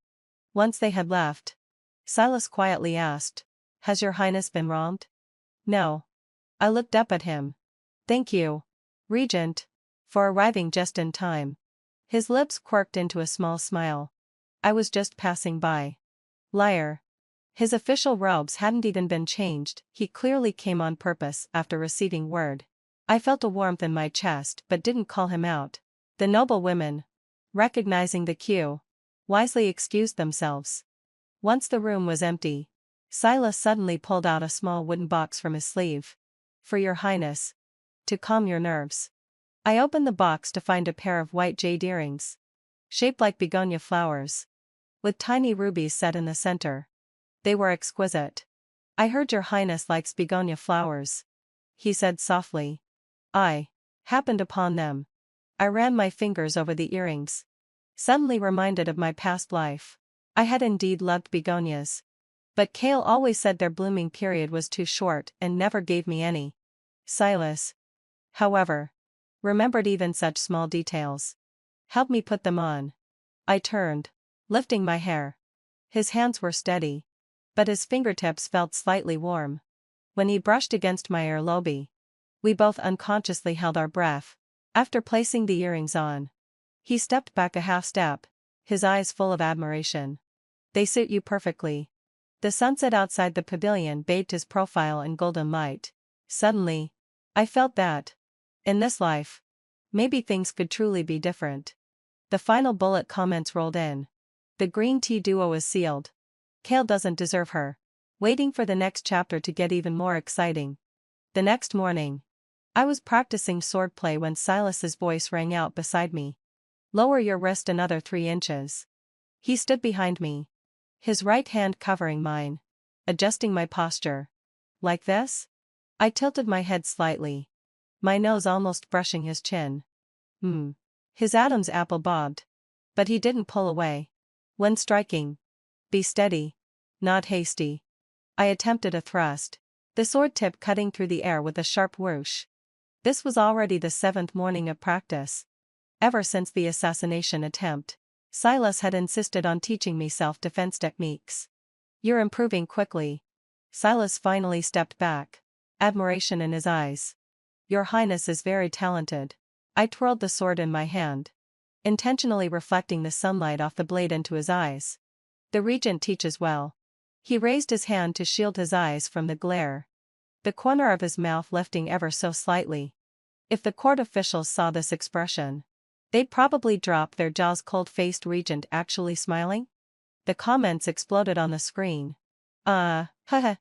Once they had left, Silas quietly asked, Has your Highness been wronged? No. I looked up at him. Thank you, Regent, for arriving just in time. His lips quirked into a small smile. I was just passing by. Liar. His official robes hadn't even been changed, he clearly came on purpose after receiving word. I felt a warmth in my chest but didn't call him out. The noble women, recognizing the cue, wisely excused themselves. Once the room was empty, Silas suddenly pulled out a small wooden box from his sleeve. For your Highness. To calm your nerves. I opened the box to find a pair of white jade earrings. Shaped like begonia flowers. With tiny rubies set in the center. They were exquisite. I heard your Highness likes begonia flowers. He said softly. I happened upon them. I ran my fingers over the earrings. Suddenly reminded of my past life. I had indeed loved begonias. But Kale always said their blooming period was too short and never gave me any. Silas, however, remembered even such small details. Help me put them on. I turned, lifting my hair. His hands were steady, but his fingertips felt slightly warm. When he brushed against my earlobe, we both unconsciously held our breath. After placing the earrings on, he stepped back a half step, his eyes full of admiration. They suit you perfectly. The sunset outside the pavilion bathed his profile in golden light. Suddenly, I felt that, in this life, maybe things could truly be different. The final bullet comments rolled in. The green tea duo is sealed. Kale doesn't deserve her. Waiting for the next chapter to get even more exciting. The next morning, I was practicing swordplay when Silas's voice rang out beside me. Lower your wrist another 3 inches. He stood behind me, his right hand covering mine, adjusting my posture. Like this? I tilted my head slightly, my nose almost brushing his chin. His Adam's apple bobbed. But he didn't pull away. When striking, be steady, not hasty. I attempted a thrust, the sword tip cutting through the air with a sharp whoosh. This was already the 7th morning of practice. Ever since the assassination attempt, Silas had insisted on teaching me self-defense techniques. You're improving quickly. Silas finally stepped back, admiration in his eyes. Your Highness is very talented. I twirled the sword in my hand, intentionally reflecting the sunlight off the blade into his eyes. The regent teaches well. He raised his hand to shield his eyes from the glare, the corner of his mouth lifting ever so slightly. If the court officials saw this expression, they'd probably drop their jaws. Cold-faced regent actually smiling? The comments exploded on the screen. Haha.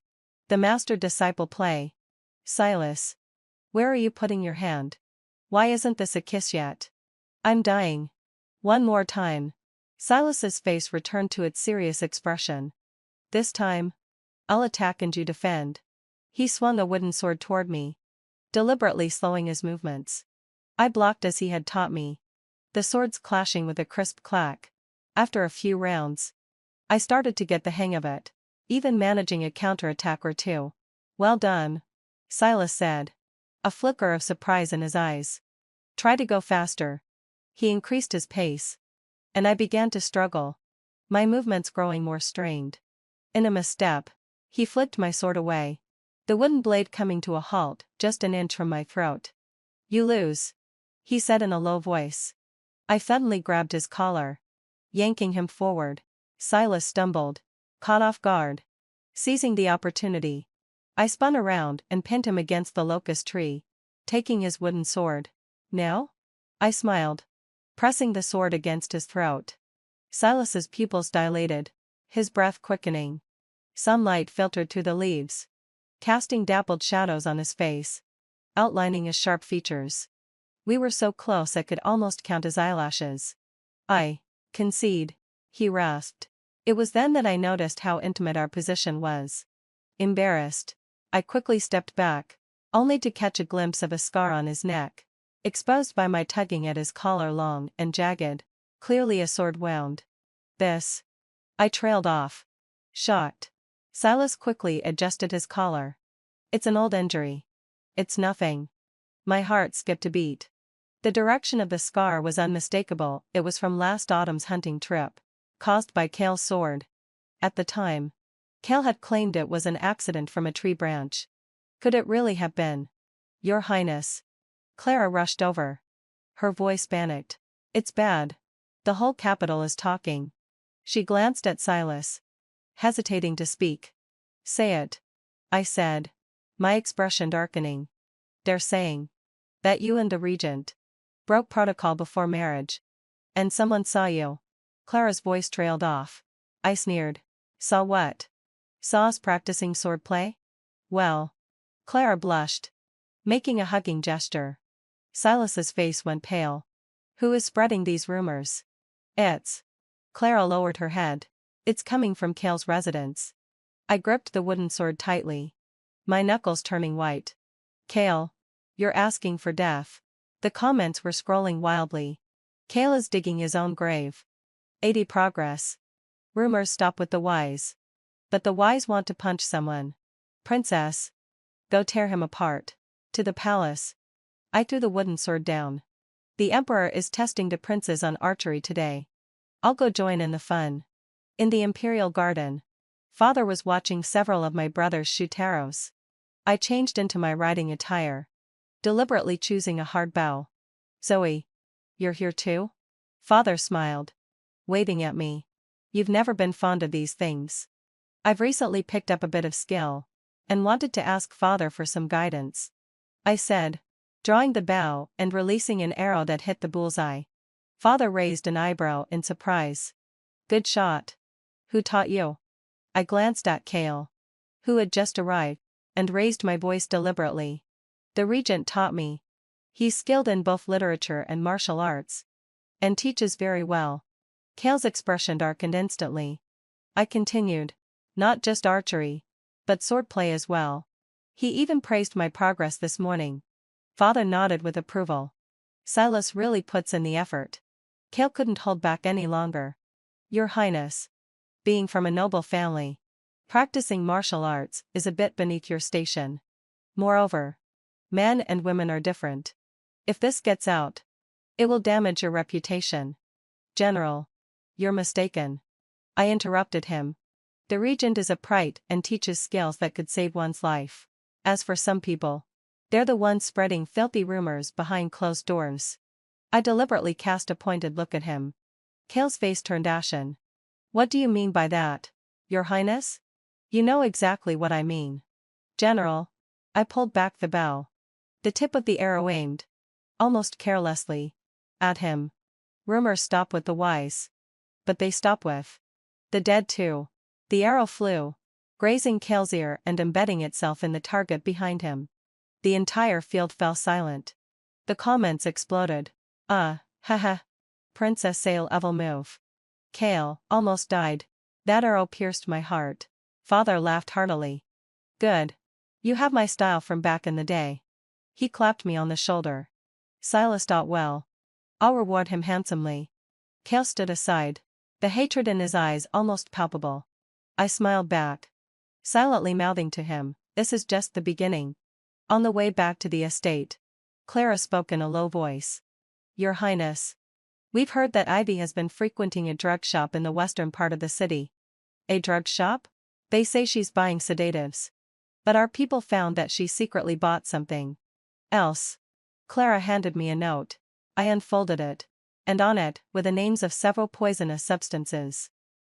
The master-disciple play. Silas. Where are you putting your hand? Why isn't this a kiss yet? I'm dying. One more time. Silas's face returned to its serious expression. This time, I'll attack and you defend. He swung a wooden sword toward me, deliberately slowing his movements. I blocked as he had taught me, the swords clashing with a crisp clack. After a few rounds, I started to get the hang of it, even managing a counterattack or two. Well done, Silas said, a flicker of surprise in his eyes. Try to go faster. He increased his pace, and I began to struggle, my movements growing more strained. In a misstep, he flicked my sword away, the wooden blade coming to a halt just an inch from my throat. You lose, he said in a low voice. I suddenly grabbed his collar, yanking him forward. Silas stumbled, caught off guard. Seizing the opportunity, I spun around and pinned him against the locust tree, taking his wooden sword. Now? I smiled, pressing the sword against his throat. Silas's pupils dilated, his breath quickening. Sunlight filtered through the leaves, casting dappled shadows on his face, outlining his sharp features. We were so close I could almost count his eyelashes. I concede, he rasped. It was then that I noticed how intimate our position was. Embarrassed, I quickly stepped back, only to catch a glimpse of a scar on his neck, exposed by my tugging at his collar, long and jagged, clearly a sword wound. This. I trailed off, shocked. Silas quickly adjusted his collar. It's an old injury. It's nothing. My heart skipped a beat. The direction of the scar was unmistakable. It was from last autumn's hunting trip, caused by Cale's sword. At the time, Cale had claimed it was an accident from a tree branch. Could it really have been? Your Highness. Clara rushed over. Her voice panicked. It's bad. The whole capital is talking. She glanced at Silas, hesitating to speak. Say it, I said, my expression darkening. They're saying that you and the regent broke protocol before marriage, and someone saw you. Clara's voice trailed off. I sneered. Saw what? Saw us practicing swordplay? Well. Clara blushed, making a hugging gesture. Silas's face went pale. Who is spreading these rumors? It's. Clara lowered her head. It's coming from Cale's residence. I gripped the wooden sword tightly, my knuckles turning white. Cale. You're asking for death. The comments were scrolling wildly. Cale is digging his own grave. 80 progress. Rumors stop with the wise. But the wise want to punch someone. Princess. Go tear him apart. To the palace. I threw the wooden sword down. The emperor is testing the princes on archery today. I'll go join in the fun. In the imperial garden, father was watching several of my brothers shoot arrows. I changed into my riding attire, deliberately choosing a hard bow. Zoe. You're here too? Father smiled, waving at me. You've never been fond of these things. I've recently picked up a bit of skill, and wanted to ask father for some guidance. I said, drawing the bow and releasing an arrow that hit the bullseye. Father raised an eyebrow in surprise. Good shot. Who taught you? I glanced at Cale, who had just arrived, and raised my voice deliberately. The regent taught me. He's skilled in both literature and martial arts, and teaches very well. Cale's expression darkened instantly. I continued, not just archery, but swordplay as well. He even praised my progress this morning. Father nodded with approval. Silas really puts in the effort. Cale couldn't hold back any longer. Your Highness. Being from a noble family, practicing martial arts is a bit beneath your station. Moreover, men and women are different. If this gets out, it will damage your reputation. General. You're mistaken. I interrupted him. The regent is a prite and teaches skills that could save one's life. As for some people, they're the ones spreading filthy rumors behind closed doors. I deliberately cast a pointed look at him. Kale's face turned ashen. What do you mean by that, Your Highness? You know exactly what I mean. General. I pulled back the bow. The tip of the arrow aimed, almost carelessly, at him. Rumors stop with the wise. But they stop with the dead too. The arrow flew, grazing Kale's ear and embedding itself in the target behind him. The entire field fell silent. The comments exploded. Haha. Princess Sale evil move. Kale almost died. That arrow pierced my heart. Father laughed heartily. Good. You have my style from back in the day. He clapped me on the shoulder. Silas thought well. I'll reward him handsomely. Kale stood aside, the hatred in his eyes almost palpable. I smiled back, silently mouthing to him, this is just the beginning. On the way back to the estate, Clara spoke in a low voice. Your Highness. We've heard that Ivy has been frequenting a drug shop in the western part of the city. A drug shop? They say she's buying sedatives. But our people found that she secretly bought something else. Clara handed me a note. I unfolded it. And on it were the names of several poisonous substances.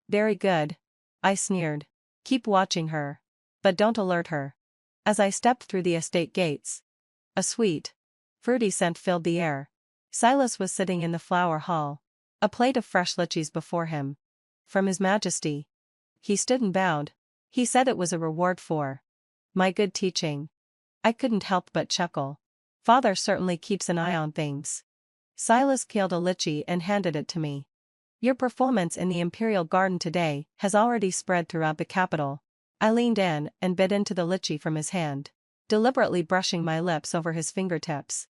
Very good. I sneered. Keep watching her. But don't alert her. As I stepped through the estate gates, a sweet, fruity scent filled the air. Silas was sitting in the flower hall, a plate of fresh lychees before him. From His Majesty. He stood and bowed. He said it was a reward for my good teaching. I couldn't help but chuckle. Father certainly keeps an eye on things. Silas peeled a lychee and handed it to me. Your performance in the Imperial Garden today has already spread throughout the capital. I leaned in and bit into the lychee from his hand, deliberately brushing my lips over his fingertips.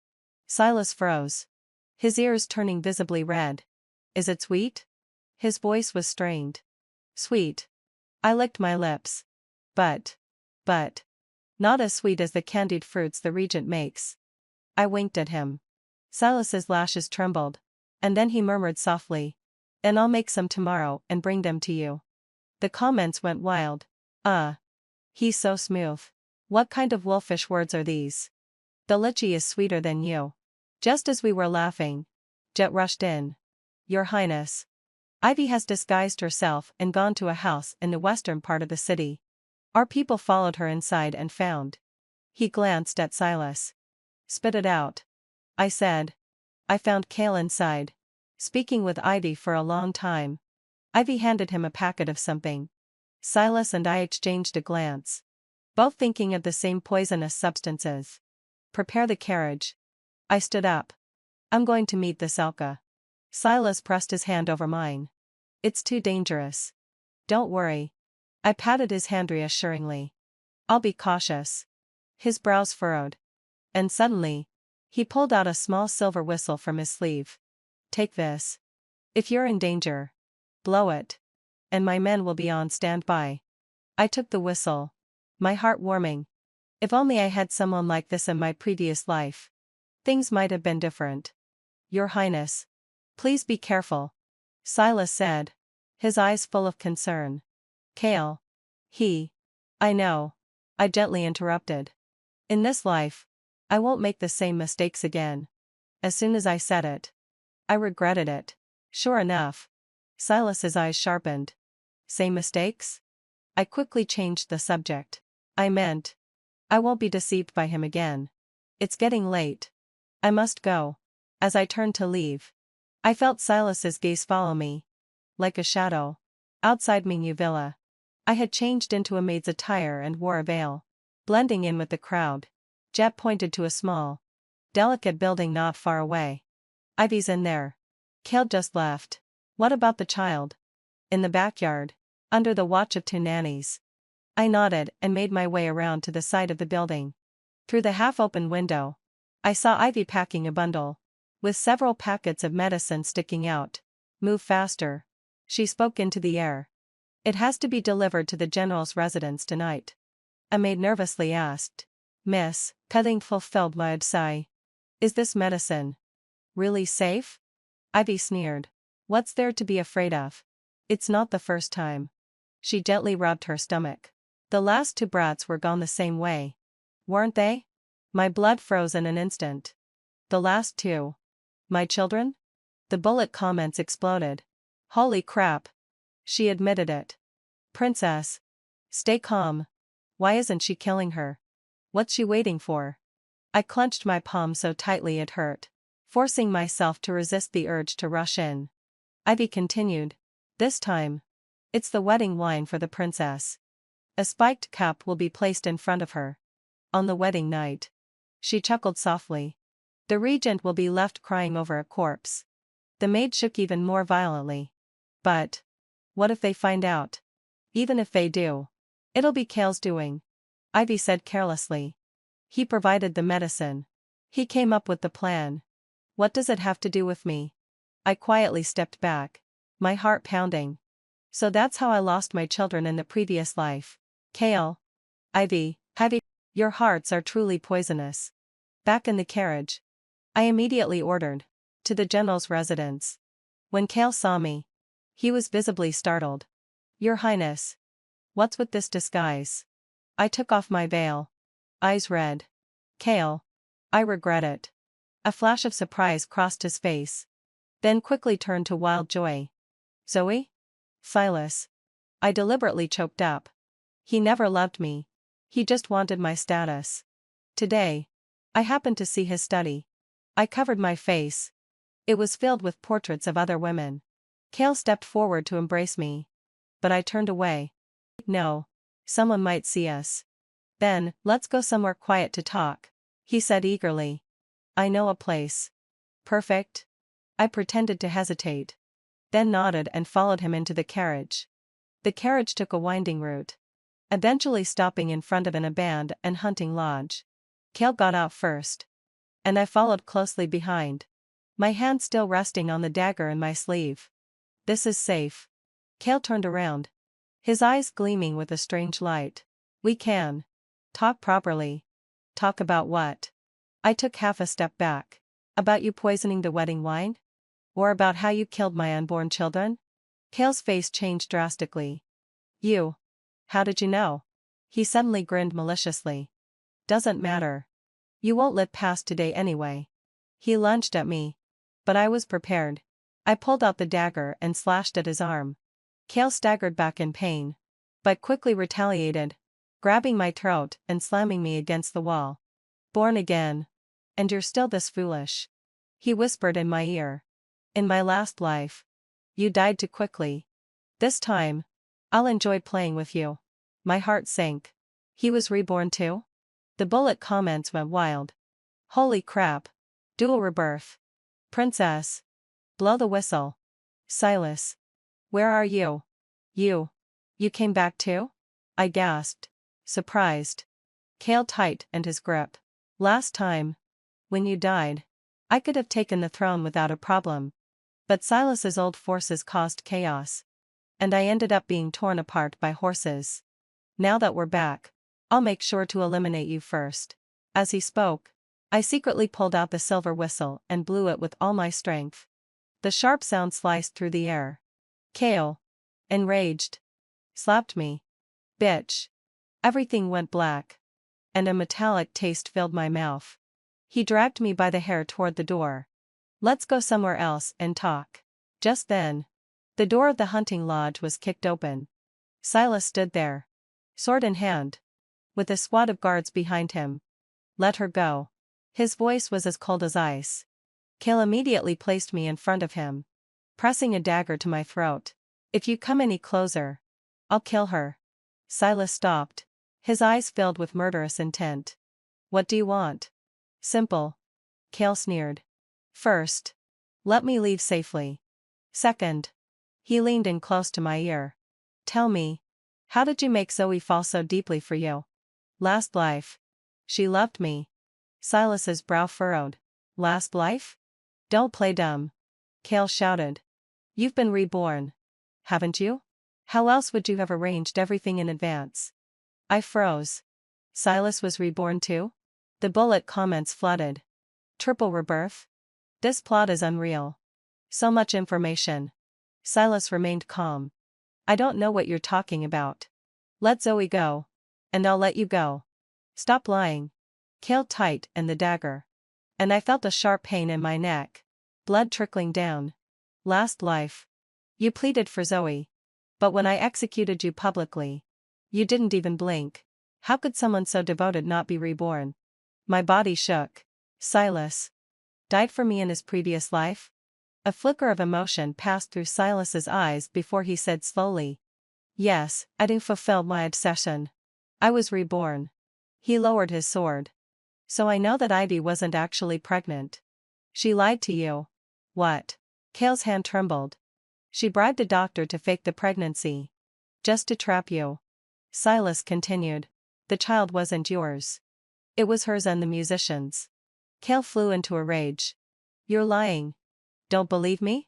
Silas froze, his ears turning visibly red. Is it sweet? His voice was strained. Sweet. I licked my lips. But, not as sweet as the candied fruits the regent makes. I winked at him. Silas's lashes trembled, and then he murmured softly, and I'll make some tomorrow and bring them to you. The comments went wild. He's so smooth. What kind of wolfish words are these? The lychee is sweeter than you. Just as we were laughing, Jet rushed in. Your Highness. Ivy has disguised herself and gone to a house in the western part of the city. Our people followed her inside and found. He glanced at Silas. Spit it out. I said. I found Kale inside, speaking with Ivy for a long time. Ivy handed him a packet of something. Silas and I exchanged a glance, both thinking of the same poisonous substances. Prepare the carriage. I stood up. I'm going to meet this Elka. Silas pressed his hand over mine. It's too dangerous. Don't worry. I patted his hand reassuringly. I'll be cautious. His brows furrowed. And suddenly, he pulled out a small silver whistle from his sleeve. Take this. If you're in danger, blow it. And my men will be on standby. I took the whistle, my heart warming. If only I had someone like this in my previous life. Things might have been different. Your Highness. Please be careful. Silas said, his eyes full of concern. Kale. I know. I gently interrupted. In this life, I won't make the same mistakes again. As soon as I said it, I regretted it. Sure enough. Silas's eyes sharpened. Same mistakes? I quickly changed the subject. I meant, I won't be deceived by him again. It's getting late. I must go. As I turned to leave, I felt Silas's gaze follow me. Like a shadow. Outside Mingyu Villa, I had changed into a maid's attire and wore a veil. Blending in with the crowd, Jet pointed to a small, delicate building not far away. Ivy's in there. Kale just left. What about the child? In the backyard, under the watch of two nannies. I nodded and made my way around to the side of the building. Through the half-open window, I saw Ivy packing a bundle, with several packets of medicine sticking out. Move faster. She spoke into the air. It has to be delivered to the general's residence tonight. A maid nervously asked. Miss, Petting fulfilled my sigh. Is this medicine really safe? Ivy sneered. What's there to be afraid of? It's not the first time. She gently rubbed her stomach. The last 2 brats were gone the same way. Weren't they? My blood froze in an instant. The last 2. My children? The bullet comments exploded. Holy crap. She admitted it. Princess. Stay calm. Why isn't she killing her? What's she waiting for? I clenched my palm so tightly it hurt, forcing myself to resist the urge to rush in. Ivy continued. This time. It's the wedding wine for the princess. A spiked cup will be placed in front of her. On the wedding night. She chuckled softly. The regent will be left crying over a corpse. The maid shook even more violently. But what if they find out? Even if they do, it'll be Kale's doing, Ivy said carelessly. He provided the medicine. He came up with the plan. What does it have to do with me? I quietly stepped back, my heart pounding. So that's how I lost my children in the previous life. Kale. Ivy, your hearts are truly poisonous. Back in the carriage. I immediately ordered. To the general's residence. When Kale saw me. He was visibly startled. Your Highness. What's with this disguise? I took off my veil. Eyes red. Kale. I regret it. A flash of surprise crossed his face. Then quickly turned to wild joy. Zoe? Silas. I deliberately choked up. He never loved me. He just wanted my status. Today. I happened to see his study. I covered my face. It was filled with portraits of other women. Kale stepped forward to embrace me. But I turned away. No. Someone might see us. Then, let's go somewhere quiet to talk, he said eagerly. I know a place. Perfect? I pretended to hesitate. Then nodded and followed him into the carriage. The carriage took a winding route, eventually stopping in front of an abandoned and hunting lodge. Kale got out first. And I followed closely behind. My hand still resting on the dagger in my sleeve. This is safe. Kale turned around. His eyes gleaming with a strange light. We can talk properly. Talk about what? I took half a step back. About you poisoning the wedding wine? Or about how you killed my unborn children? Kale's face changed drastically. You. How did you know? He suddenly grinned maliciously. Doesn't matter. You won't live past today anyway. He lunged at me. But I was prepared. I pulled out the dagger and slashed at his arm. Kale staggered back in pain. But quickly retaliated, grabbing my throat and slamming me against the wall. Born again. And you're still this foolish. He whispered in my ear. In my last life. You died too quickly. This time. I'll enjoy playing with you. My heart sank. He was reborn too? The bullet comments went wild. Holy crap. Dual rebirth. Princess. Blow the whistle. Silas. Where are you? You came back too? I gasped. Surprised. Kale tightened his grip. Last time. When you died. I could have taken the throne without a problem. But Silas's old forces caused chaos. And I ended up being torn apart by horses. Now that we're back, I'll make sure to eliminate you first. As he spoke, I secretly pulled out the silver whistle and blew it with all my strength. The sharp sound sliced through the air. Kale, enraged, slapped me. Bitch. Everything went black. And a metallic taste filled my mouth. He dragged me by the hair toward the door. Let's go somewhere else and talk. Just then, the door of the hunting lodge was kicked open. Silas stood there, sword in hand, with a squad of guards behind him. Let her go. His voice was as cold as ice. Kale immediately placed me in front of him, pressing a dagger to my throat. If you come any closer, I'll kill her. Silas stopped, his eyes filled with murderous intent. What do you want? Simple. Kale sneered. First, let me leave safely. Second. He leaned in close to my ear. Tell me, how did you make Zoe fall so deeply for you? Last life. She loved me. Silas's brow furrowed. Last life? Don't play dumb. Kale shouted. You've been reborn. haven't you? How else would you have arranged everything in advance? I froze. Silas was reborn too? The bullet comments flooded. Triple rebirth? This plot is unreal. So much information. Silas remained calm. I don't know what you're talking about. Let Zoe go. And I'll let you go. Stop lying. Cale tight and the dagger. And I felt a sharp pain in my neck. Blood trickling down. Last life. You pleaded for Zoe. But when I executed you publicly, you didn't even blink. How could someone so devoted not be reborn? My body shook. Silas died for me in his previous life? A flicker of emotion passed through Silas's eyes before he said slowly. Yes, I didn't fulfill my ascension. I was reborn. He lowered his sword. So I know that Ivy wasn't actually pregnant. She lied to you. What? Cale's hand trembled. She bribed a doctor to fake the pregnancy. Just to trap you. Silas continued. The child wasn't yours. It was hers and the musician's. Cale flew into a rage. You're lying. Don't believe me?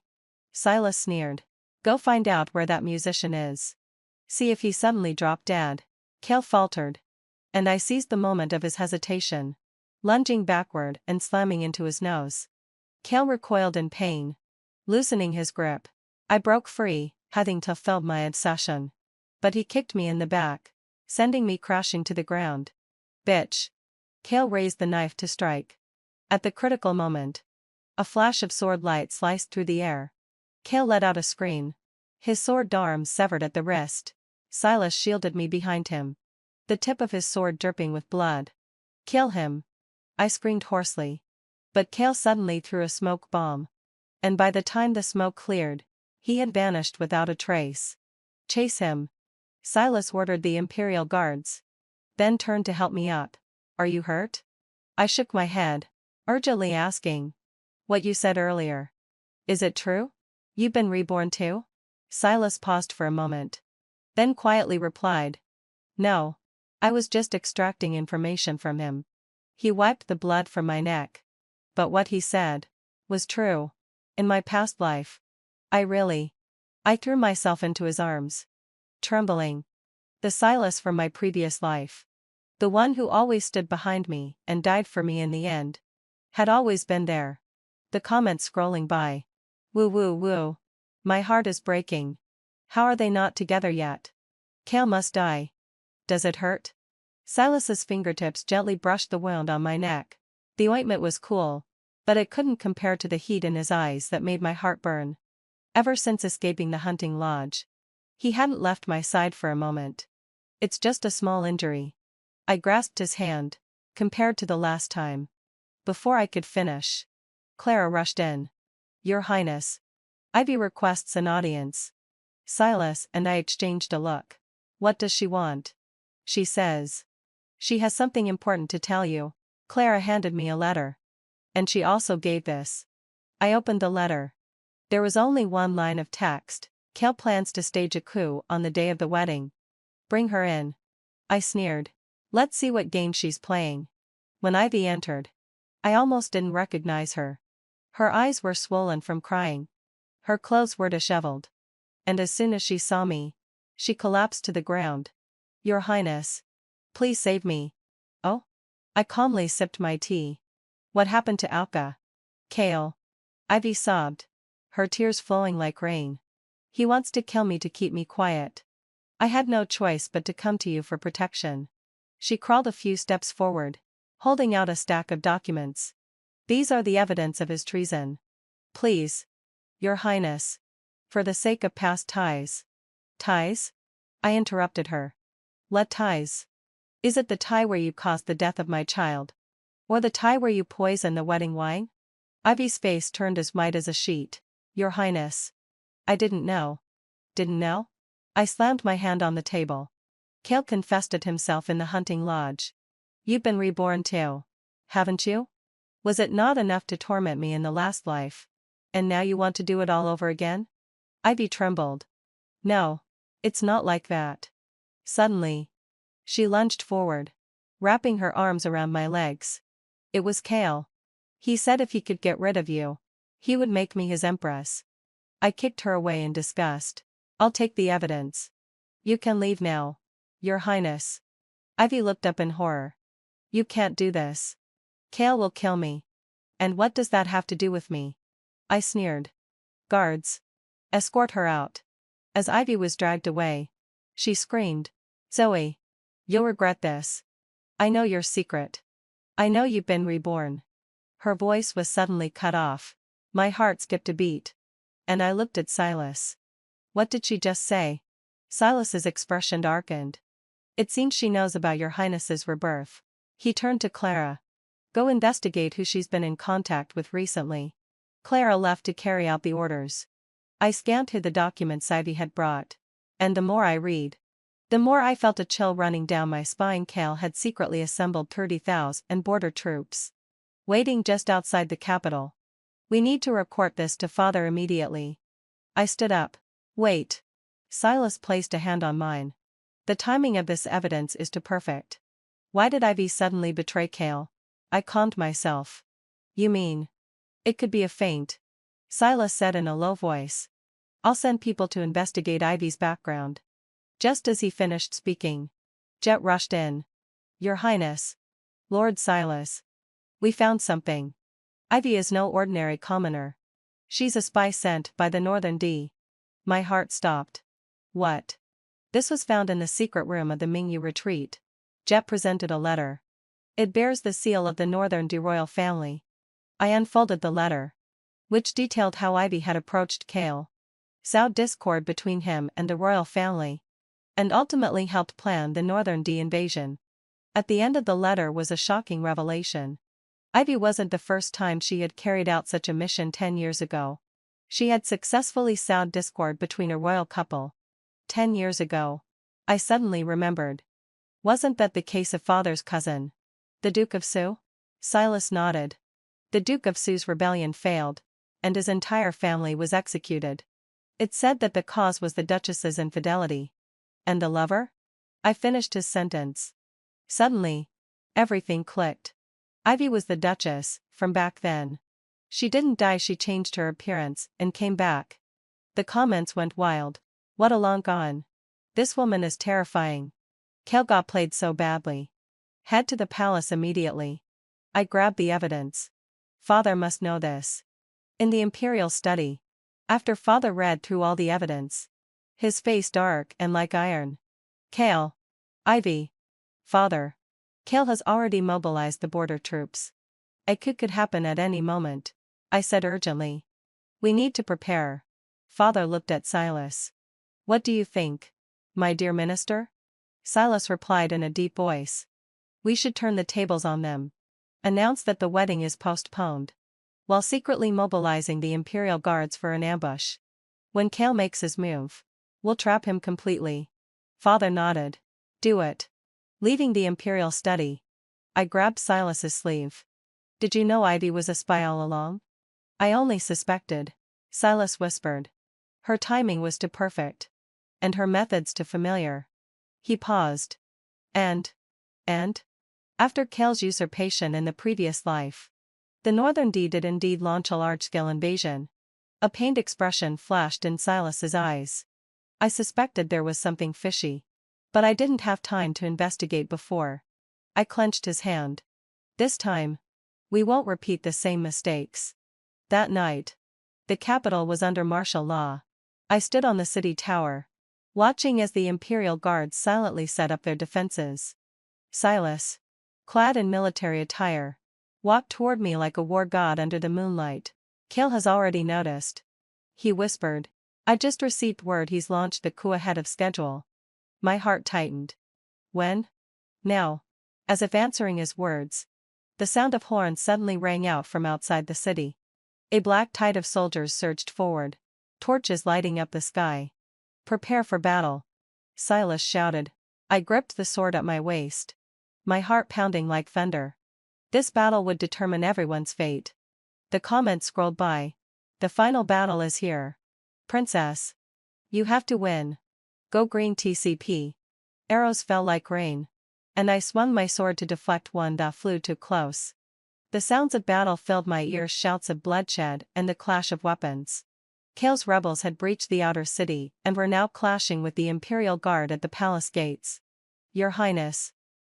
Silas sneered. Go find out where that musician is. See if he suddenly dropped dead. Cale faltered. And I seized the moment of his hesitation. Lunging backward and slamming into his nose. Cale recoiled in pain. Loosening his grip. I broke free, having fulfilled my obsession. But he kicked me in the back, sending me crashing to the ground. Bitch. Cale raised the knife to strike. At the critical moment, a flash of sword light sliced through the air. Cale let out a scream. His sword arm severed at the wrist. Silas shielded me behind him. The tip of his sword dripping with blood. Kill him. I screamed hoarsely. But Cale suddenly threw a smoke bomb. And by the time the smoke cleared, he had vanished without a trace. Chase him. Silas ordered the Imperial Guards. Then turned to help me up. Are you hurt? I shook my head, urgently asking. What you said earlier. Is it true? You've been reborn too? Silas paused for a moment. Then quietly replied. No. I was just extracting information from him. He wiped the blood from my neck. But what he said was true. In my past life. I threw myself into his arms. Trembling. The Silas from my previous life. The one who always stood behind me and died for me in the end. Had always been there. The comments scrolling by. Woo woo woo. My heart is breaking. How are they not together yet? Cale must die. Does it hurt? Silas's fingertips gently brushed the wound on my neck. The ointment was cool, but it couldn't compare to the heat in his eyes that made my heart burn. Ever since escaping the hunting lodge, he hadn't left my side for a moment. It's just a small injury. I grasped his hand, compared to the last time. Before I could finish, Clara rushed in. Your Highness. Ivy requests an audience. Silas and I exchanged a look. What does she want? She says. She has something important to tell you. Clara handed me a letter. And she also gave this. I opened the letter. There was only one line of text. Cale plans to stage a coup on the day of the wedding. Bring her in. I sneered. Let's see what game she's playing. When Ivy entered, I almost didn't recognize her. Her eyes were swollen from crying. Her clothes were disheveled. And as soon as she saw me, she collapsed to the ground. Your Highness. Please save me. Oh? I calmly sipped my tea. What happened to Alka? Cale. Ivy sobbed. Her tears flowing like rain. He wants to kill me to keep me quiet. I had no choice but to come to you for protection. She crawled a few steps forward, holding out a stack of documents. These are the evidence of his treason. Please. Your Highness. For the sake of past ties. Ties? I interrupted her. What ties? Is it the tie where you caused the death of my child? Or the tie where you poisoned the wedding wine? Ivy's face turned as white as a sheet. Your Highness. I didn't know. Didn't know? I slammed my hand on the table. Cale confessed it himself in the hunting lodge. You've been reborn too. Haven't you? Was it not enough to torment me in the last life? And now you want to do it all over again? Ivy trembled. No. It's not like that. Suddenly, she lunged forward, wrapping her arms around my legs. It was Cale. He said if he could get rid of you, he would make me his empress. I kicked her away in disgust. I'll take the evidence. You can leave now, Your Highness. Ivy looked up in horror. You can't do this. Kale will kill me. And what does that have to do with me? I sneered. Guards. Escort her out. As Ivy was dragged away, she screamed. Zoe. You'll regret this. I know your secret. I know you've been reborn. Her voice was suddenly cut off. My heart skipped a beat. And I looked at Silas. What did she just say? Silas's expression darkened. It seems she knows about Your Highness's rebirth. He turned to Clara. Go investigate who she's been in contact with recently. Clara left to carry out the orders. I scanned through the documents Ivy had brought. And the more I read, the more I felt a chill running down my spine. Kale had secretly assembled 30,000 border troops, waiting just outside the capital. We need to report this to Father immediately. I stood up. Wait. Silas placed a hand on mine. The timing of this evidence is too perfect. Why did Ivy suddenly betray Kale? I calmed myself. You mean? It could be a feint. Silas said in a low voice. I'll send people to investigate Ivy's background. Just as he finished speaking, Jet rushed in. Your Highness. Lord Silas. We found something. Ivy is no ordinary commoner. She's a spy sent by the Northern D. My heart stopped. What? This was found in the secret room of the Mingyu retreat. Jet presented a letter. It bears the seal of the Northern D royal family. I unfolded the letter, which detailed how Ivy had approached Kale, sowed discord between him and the royal family, and ultimately helped plan the Northern D invasion. At the end of the letter was a shocking revelation. Ivy wasn't the first time she had carried out such a mission 10 years ago. She had successfully sowed discord between a royal couple. 10 years ago. I suddenly remembered. Wasn't that the case of Father's cousin, the Duke of Sue? Silas nodded. The Duke of Sue's rebellion failed, and his entire family was executed. It said that the cause was the Duchess's infidelity. And the lover? I finished his sentence. Suddenly, everything clicked. Ivy was the Duchess, from back then. She didn't die, she changed her appearance, and came back. The comments went wild. What a long gone. This woman is terrifying. Kale got played so badly. Head to the palace immediately. I grabbed the evidence. Father must know this. In the Imperial study. After Father read through all the evidence, his face dark and like iron. Kale. Ivy. Father. Kale has already mobilized the border troops. A coup could happen at any moment, I said urgently. We need to prepare. Father looked at Silas. What do you think, my dear minister? Silas replied in a deep voice. We should turn the tables on them. Announce that the wedding is postponed, while secretly mobilizing the Imperial guards for an ambush. When Kale makes his move, we'll trap him completely. Father nodded. Do it. Leaving the Imperial study, I grabbed Silas's sleeve. Did you know Ivy was a spy all along? I only suspected, Silas whispered. Her timing was too perfect. And her methods too familiar. He paused. And? After Kale's usurpation in the previous life, the Northern D did indeed launch a large-scale invasion. A pained expression flashed in Silas's eyes. I suspected there was something fishy. But I didn't have time to investigate before. I clenched his hand. This time, we won't repeat the same mistakes. That night, the capital was under martial law. I stood on the city tower, watching as the Imperial guards silently set up their defenses. Silas, clad in military attire, walked toward me like a war god under the moonlight. Kale has already noticed. He whispered. I just received word he's launched the coup ahead of schedule. My heart tightened. When? Now. As if answering his words, the sound of horns suddenly rang out from outside the city. A black tide of soldiers surged forward, torches lighting up the sky. Prepare for battle, Silas shouted. I gripped the sword at my waist, my heart pounding like thunder. This battle would determine everyone's fate. The comments scrolled by. The final battle is here. Princess. You have to win. Go green TCP. Arrows fell like rain. And I swung my sword to deflect one that flew too close. The sounds of battle filled my ears, shouts of bloodshed and the clash of weapons. Kale's rebels had breached the outer city and were now clashing with the Imperial Guard at the palace gates. Your Highness.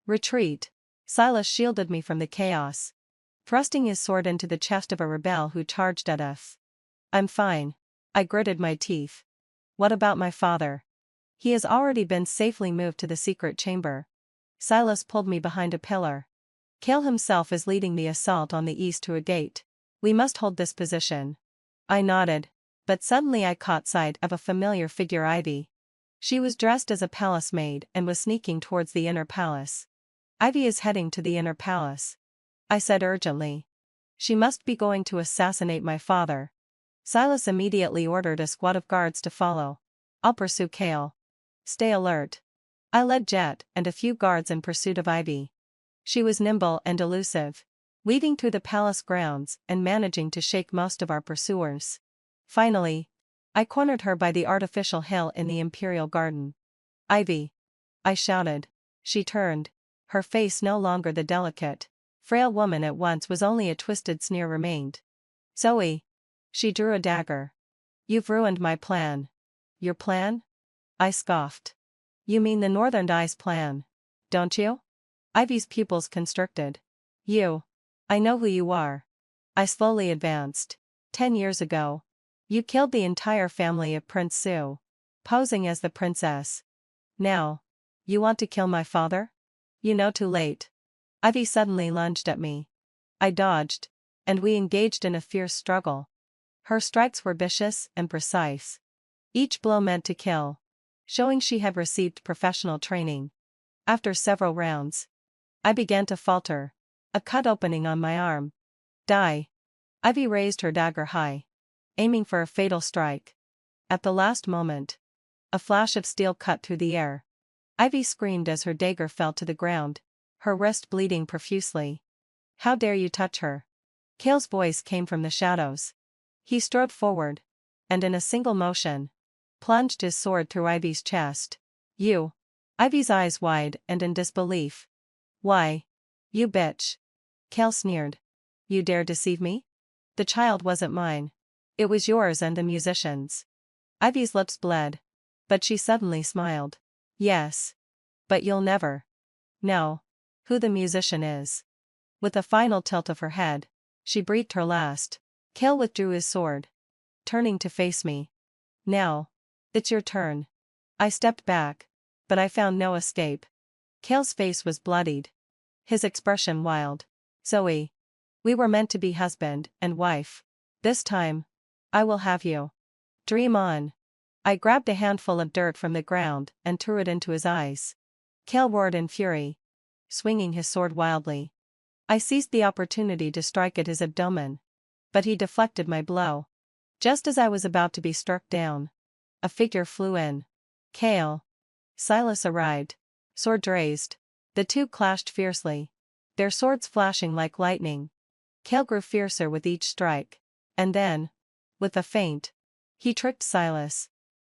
Retreat. Silas shielded me from the chaos, thrusting his sword into the chest of a rebel who charged at us. I'm fine. I gritted my teeth. What about my father? He has already been safely moved to the secret chamber. Silas pulled me behind a pillar. Kale himself is leading the assault on the east to a gate. We must hold this position. I nodded, but suddenly I caught sight of a familiar figure, Ivy. She was dressed as a palace maid and was sneaking towards the inner palace. Ivy is heading to the inner palace, I said urgently. She must be going to assassinate my father. Silas immediately ordered a squad of guards to follow. I'll pursue Kale. Stay alert. I led Jet and a few guards in pursuit of Ivy. She was nimble and elusive, weaving through the palace grounds and managing to shake most of our pursuers. Finally, I cornered her by the artificial hill in the Imperial Garden. Ivy! I shouted. She turned. Her face no longer the delicate, frail woman at once was, only a twisted sneer remained. Zoe! She drew a dagger. You've ruined my plan. Your plan? I scoffed. You mean the Northern Eyes plan, don't you? Ivy's pupils constricted. You. I know who you are. I slowly advanced. 10 years ago. You killed the entire family of Prince Sue, posing as the princess. Now. You want to kill my father? You know, too late. Ivy suddenly lunged at me. I dodged, and we engaged in a fierce struggle. Her strikes were vicious and precise. Each blow meant to kill, showing she had received professional training. After several rounds, I began to falter, a cut opening on my arm. Die. Ivy raised her dagger high, aiming for a fatal strike. At the last moment, a flash of steel cut through the air. Ivy screamed as her dagger fell to the ground, her wrist bleeding profusely. How dare you touch her? Kale's voice came from the shadows. He strode forward, and in a single motion, plunged his sword through Ivy's chest. You. Ivy's eyes wide and in disbelief. Why? You bitch. Kale sneered. You dare deceive me? The child wasn't mine. It was yours and the musician's. Ivy's lips bled, but she suddenly smiled. Yes. But you'll never know who the musician is. With a final tilt of her head, she breathed her last. Kale withdrew his sword, turning to face me. Now. It's your turn. I stepped back, but I found no escape. Kale's face was bloodied, his expression wild. Zoe. We were meant to be husband and wife. This time, I will have you. Dream on. I grabbed a handful of dirt from the ground and threw it into his eyes. Kale roared in fury, swinging his sword wildly. I seized the opportunity to strike at his abdomen, but he deflected my blow. Just as I was about to be struck down, a figure flew in. Kale. Silas arrived, sword raised. The two clashed fiercely, their swords flashing like lightning. Kale grew fiercer with each strike, and then, with a feint, he tricked Silas,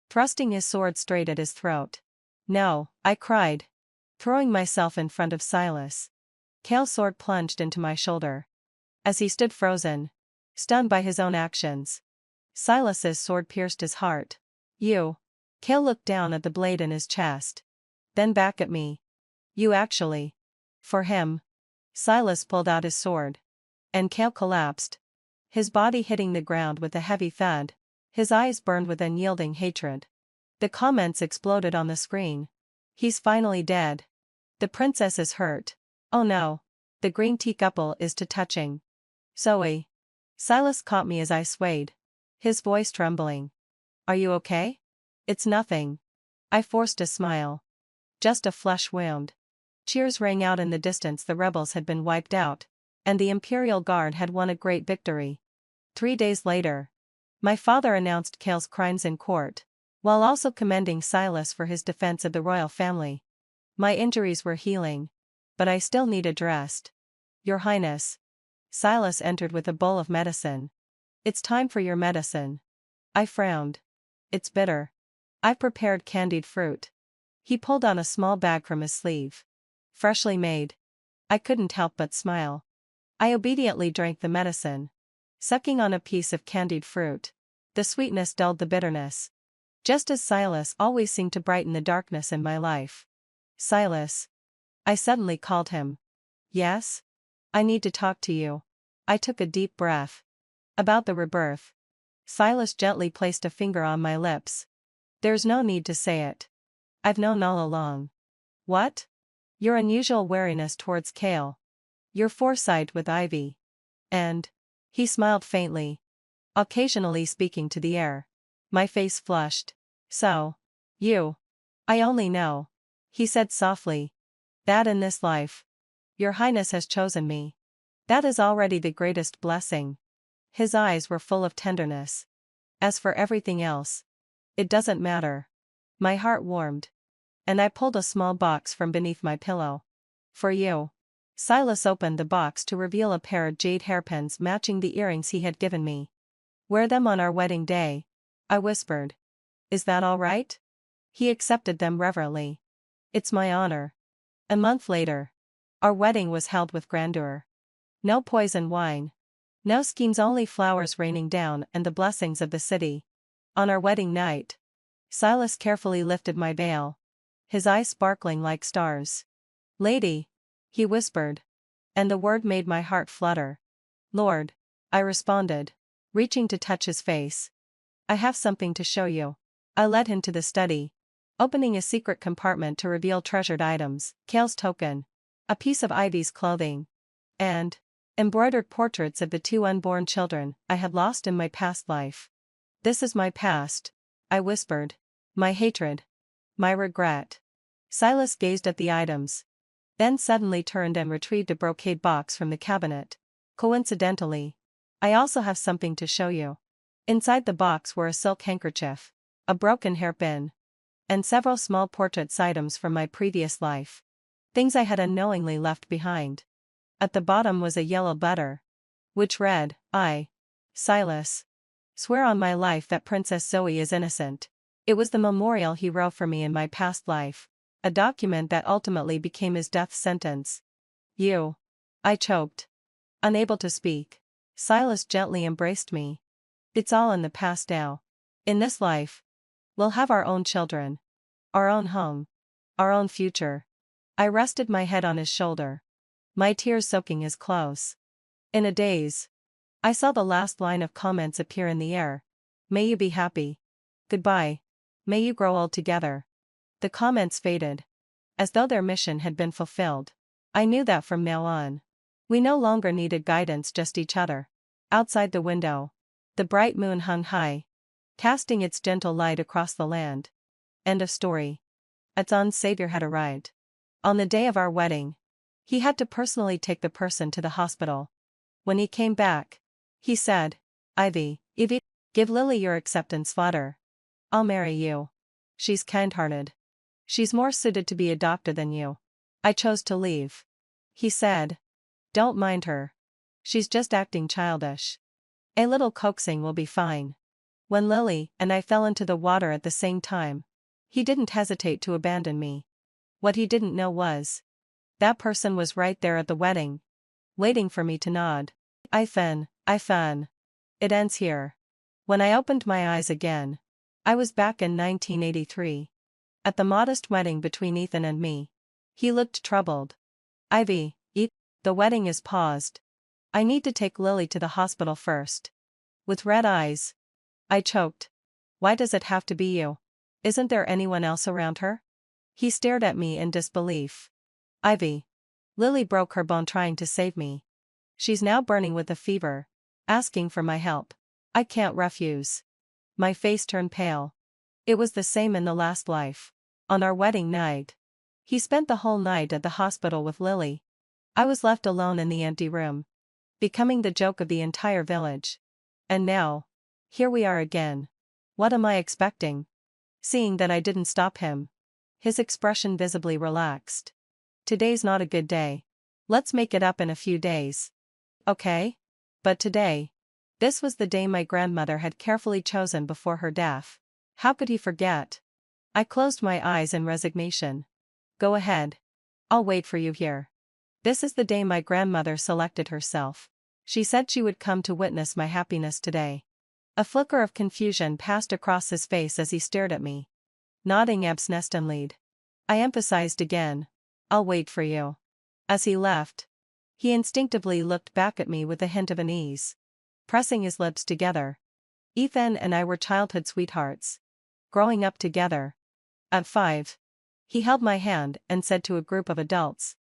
thrusting his sword straight at his throat. No, I cried, throwing myself in front of Silas. Kale's sword plunged into my shoulder. As he stood frozen, stunned by his own actions, Silas's sword pierced his heart. You. Kale looked down at the blade in his chest, then back at me. You actually. For him. Silas pulled out his sword. And Kale collapsed, his body hitting the ground with a heavy thud, his eyes burned with unyielding hatred. The comments exploded on the screen. He's finally dead. The princess is hurt. Oh no. The green teacup is too touching. Zoe. Silas caught me as I swayed, his voice trembling. Are you okay? It's nothing. I forced a smile. Just a flesh wound. Cheers rang out in the distance. The rebels had been wiped out, and the Imperial Guard had won a great victory. 3 days later, my father announced Kale's crimes in court, while also commending Silas for his defense of the royal family. My injuries were healing, but I still needed rest. Your Highness. Silas entered with a bowl of medicine. It's time for your medicine. I frowned. It's bitter. I've prepared candied fruit. He pulled on a small bag from his sleeve. Freshly made. I couldn't help but smile. I obediently drank the medicine, sucking on a piece of candied fruit. The sweetness dulled the bitterness. Just as Silas always seemed to brighten the darkness in my life. Silas. I suddenly called him. Yes? I need to talk to you. I took a deep breath. About the rebirth. Silas gently placed a finger on my lips. There's no need to say it. I've known all along. What? Your unusual wariness towards Kale. Your foresight with Ivy. And. He smiled faintly. Occasionally speaking to the air. My face flushed. So. You. I only know. He said softly. That in this life. Your Highness has chosen me. That is already the greatest blessing. His eyes were full of tenderness. As for everything else. It doesn't matter. My heart warmed. And I pulled a small box from beneath my pillow. For you. Silas opened the box to reveal a pair of jade hairpins matching the earrings he had given me. Wear them on our wedding day, I whispered. Is that all right? He accepted them reverently. It's my honor. A month later. Our wedding was held with grandeur. No poison wine. No schemes, only flowers raining down and the blessings of the city. On our wedding night. Silas carefully lifted my veil. His eyes sparkling like stars. Lady. He whispered. And the word made my heart flutter. Lord. I responded. Reaching to touch his face. I have something to show you. I led him to the study. Opening a secret compartment to reveal treasured items, Kale's token. A piece of Ivy's clothing. And. Embroidered portraits of the 2 unborn children I had lost in my past life. This is my past. I whispered. My hatred. My regret. Silas gazed at the items. Then suddenly turned and retrieved a brocade box from the cabinet. Coincidentally. I also have something to show you. Inside the box were a silk handkerchief, a broken hairpin, and several small portraits items from my previous life. Things I had unknowingly left behind. At the bottom was a yellow letter, which read, I, Silas, swear on my life that Princess Zoe is innocent. It was the memorial he wrote for me in my past life, a document that ultimately became his death sentence. You. I choked. Unable to speak. Silas gently embraced me. It's all in the past now. In this life. We'll have our own children. Our own home. Our own future. I rested my head on his shoulder. My tears soaking his clothes. In a daze. I saw the last line of comments appear in the air. May you be happy. Goodbye. May you grow old together. The comments faded. As though their mission had been fulfilled. I knew that from now on. We no longer needed guidance, just each other. Outside the window. The bright moon hung high. Casting its gentle light across the land. End of story. Aton's savior had arrived. On the day of our wedding. He had to personally take the person to the hospital. When he came back. He said. Ivy, give Lily your acceptance letter. I'll marry you. She's kind-hearted. She's more suited to be a doctor than you. I chose to leave. He said. Don't mind her. She's just acting childish. A little coaxing will be fine. When Lily and I fell into the water at the same time. He didn't hesitate to abandon me. What he didn't know was. That person was right there at the wedding. Waiting for me to nod. I fan. It ends here. When I opened my eyes again. I was back in 1983. At the modest wedding between Ethan and me. He looked troubled. Ivy, the wedding is paused. I need to take Lily to the hospital first. With red eyes. I choked. Why does it have to be you? Isn't there anyone else around her? He stared at me in disbelief. Ivy. Lily broke her bone trying to save me. She's now burning with a fever. Asking for my help. I can't refuse. My face turned pale. It was the same in the last life. On our wedding night. He spent the whole night at the hospital with Lily. I was left alone in the empty room. Becoming the joke of the entire village. And now. Here we are again. What am I expecting? Seeing that I didn't stop him. His expression visibly relaxed. Today's not a good day. Let's make it up in a few days. Okay? But today. This was the day my grandmother had carefully chosen before her death. How could he forget? I closed my eyes in resignation. Go ahead. I'll wait for you here. This is the day my grandmother selected herself. She said she would come to witness my happiness today. A flicker of confusion passed across his face as he stared at me. Nodding absentmindedly. I emphasized again. I'll wait for you. As he left, he instinctively looked back at me with a hint of unease. Pressing his lips together. Ethan and I were childhood sweethearts. Growing up together. At 5. He held my hand and said to a group of adults,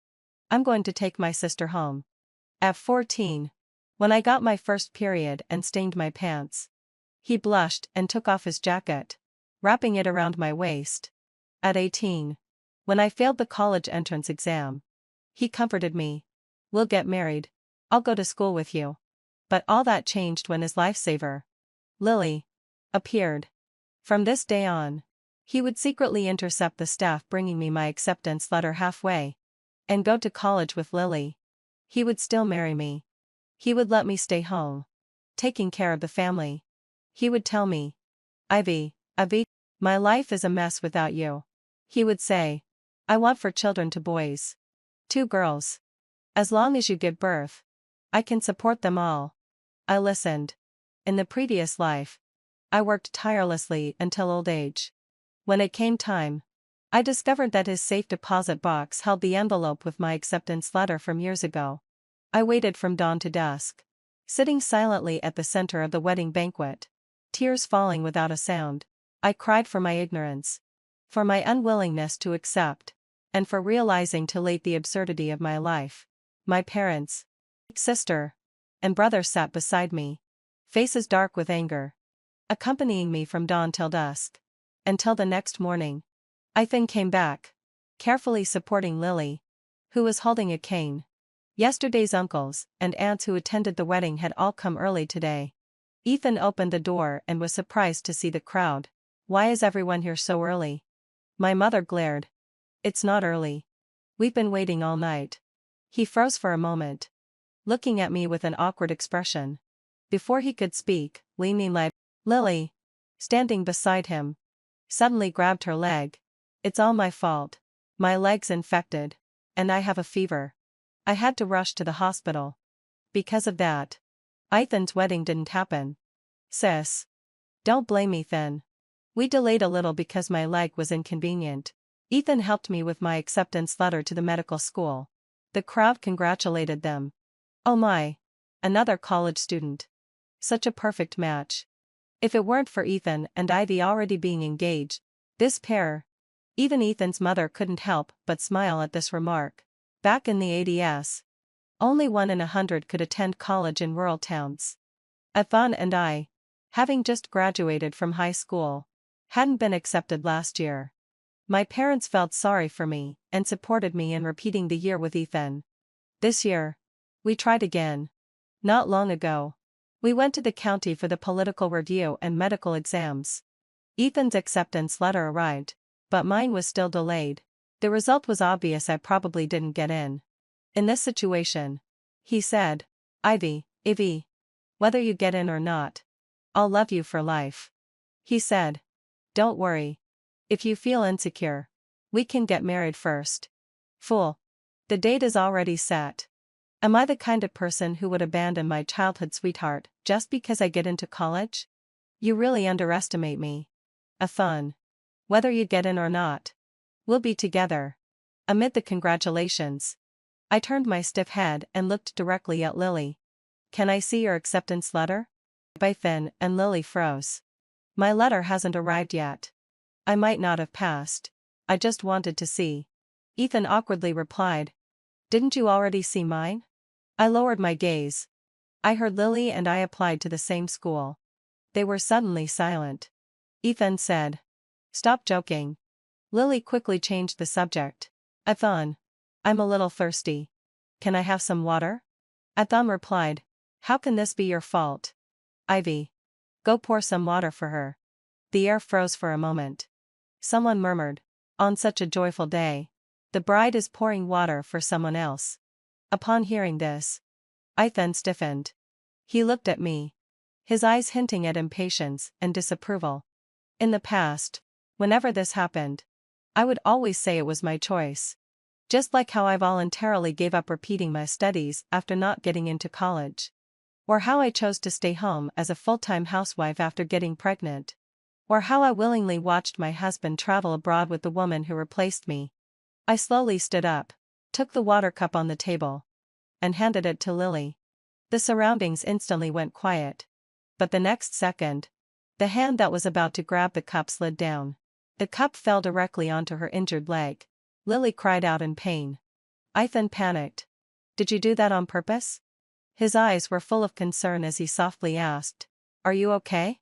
"I'm going to take my sister home." At 14. When I got my first period and stained my pants. He blushed and took off his jacket, wrapping it around my waist. At 18. When I failed the college entrance exam. He comforted me. "We'll get married. I'll go to school with you." But all that changed when his lifesaver, Lily, appeared. From this day on, he would secretly intercept the staff bringing me my acceptance letter halfway and go to college with Lily. He would still marry me. He would let me stay home, taking care of the family. He would tell me, Ivy, my life is a mess without you." He would say, "I want for children to boys. 2 girls. As long as you give birth, I can support them all." I listened. In the previous life, I worked tirelessly until old age. When it came time, I discovered that his safe deposit box held the envelope with my acceptance letter from years ago. I waited from dawn to dusk, sitting silently at the center of the wedding banquet, tears falling without a sound. I cried for my ignorance, for my unwillingness to accept, and for realizing too late the absurdity of my life. My parents, sister, and brother sat beside me, faces dark with anger, accompanying me from dawn till dusk. Until the next morning. Ethan came back, carefully supporting Lily, who was holding a cane. Yesterday's uncles and aunts who attended the wedding had all come early today. Ethan opened the door and was surprised to see the crowd. "Why is everyone here so early?" My mother glared. "It's not early. We've been waiting all night." He froze for a moment, looking at me with an awkward expression. Before he could speak, Lily, standing beside him, suddenly grabbed her leg. "It's all my fault. My leg's infected, and I have a fever. I had to rush to the hospital. Because of that, Ethan's wedding didn't happen." "Sis. Don't blame Ethan. We delayed a little because my leg was inconvenient." Ethan helped me with my acceptance letter to the medical school. The crowd congratulated them. Oh my. Another college student. Such a perfect match. If it weren't for Ethan and Ivy already being engaged, this pair. Even Ethan's mother couldn't help but smile at this remark. Back in the 80s, only 1 in 100 could attend college in rural towns. Ethan and I, having just graduated from high school, hadn't been accepted last year. My parents felt sorry for me and supported me in repeating the year with Ethan. This year, we tried again. Not long ago, we went to the county for the political review and medical exams. Ethan's acceptance letter arrived, but mine was still delayed. The result was obvious: I probably didn't get in. In this situation, he said, Ivy, whether you get in or not, I'll love you for life." He said, "Don't worry. If you feel insecure, we can get married first." Fool. The date is already set. Am I the kind of person who would abandon my childhood sweetheart just because I get into college? You really underestimate me. Ethan. Whether you get in or not, we'll be together. Amid the congratulations, I turned my stiff head and looked directly at Lily. "Can I see your acceptance letter?" Ethan and Lily froze. "My letter hasn't arrived yet. I might not have passed. I just wanted to see." Ethan awkwardly replied, "Didn't you already see mine?" I lowered my gaze. I heard Lily and I applied to the same school. They were suddenly silent. Ethan said, "Stop joking." Lily quickly changed the subject. "Ethan, I'm a little thirsty. Can I have some water?" Ethan replied, "How can this be your fault? Ivy, go pour some water for her." The air froze for a moment. Someone murmured, "On such a joyful day, the bride is pouring water for someone else." Upon hearing this, Ethan stiffened. He looked at me, his eyes hinting at impatience and disapproval. In the past, whenever this happened, I would always say it was my choice. Just like how I voluntarily gave up repeating my studies after not getting into college. Or how I chose to stay home as a full-time housewife after getting pregnant. Or how I willingly watched my husband travel abroad with the woman who replaced me. I slowly stood up, took the water cup on the table, and handed it to Lily. The surroundings instantly went quiet. But the next second, the hand that was about to grab the cup slid down. The cup fell directly onto her injured leg. Lily cried out in pain. Ethan panicked. Did you do that on purpose? His eyes were full of concern as he softly asked, Are you okay?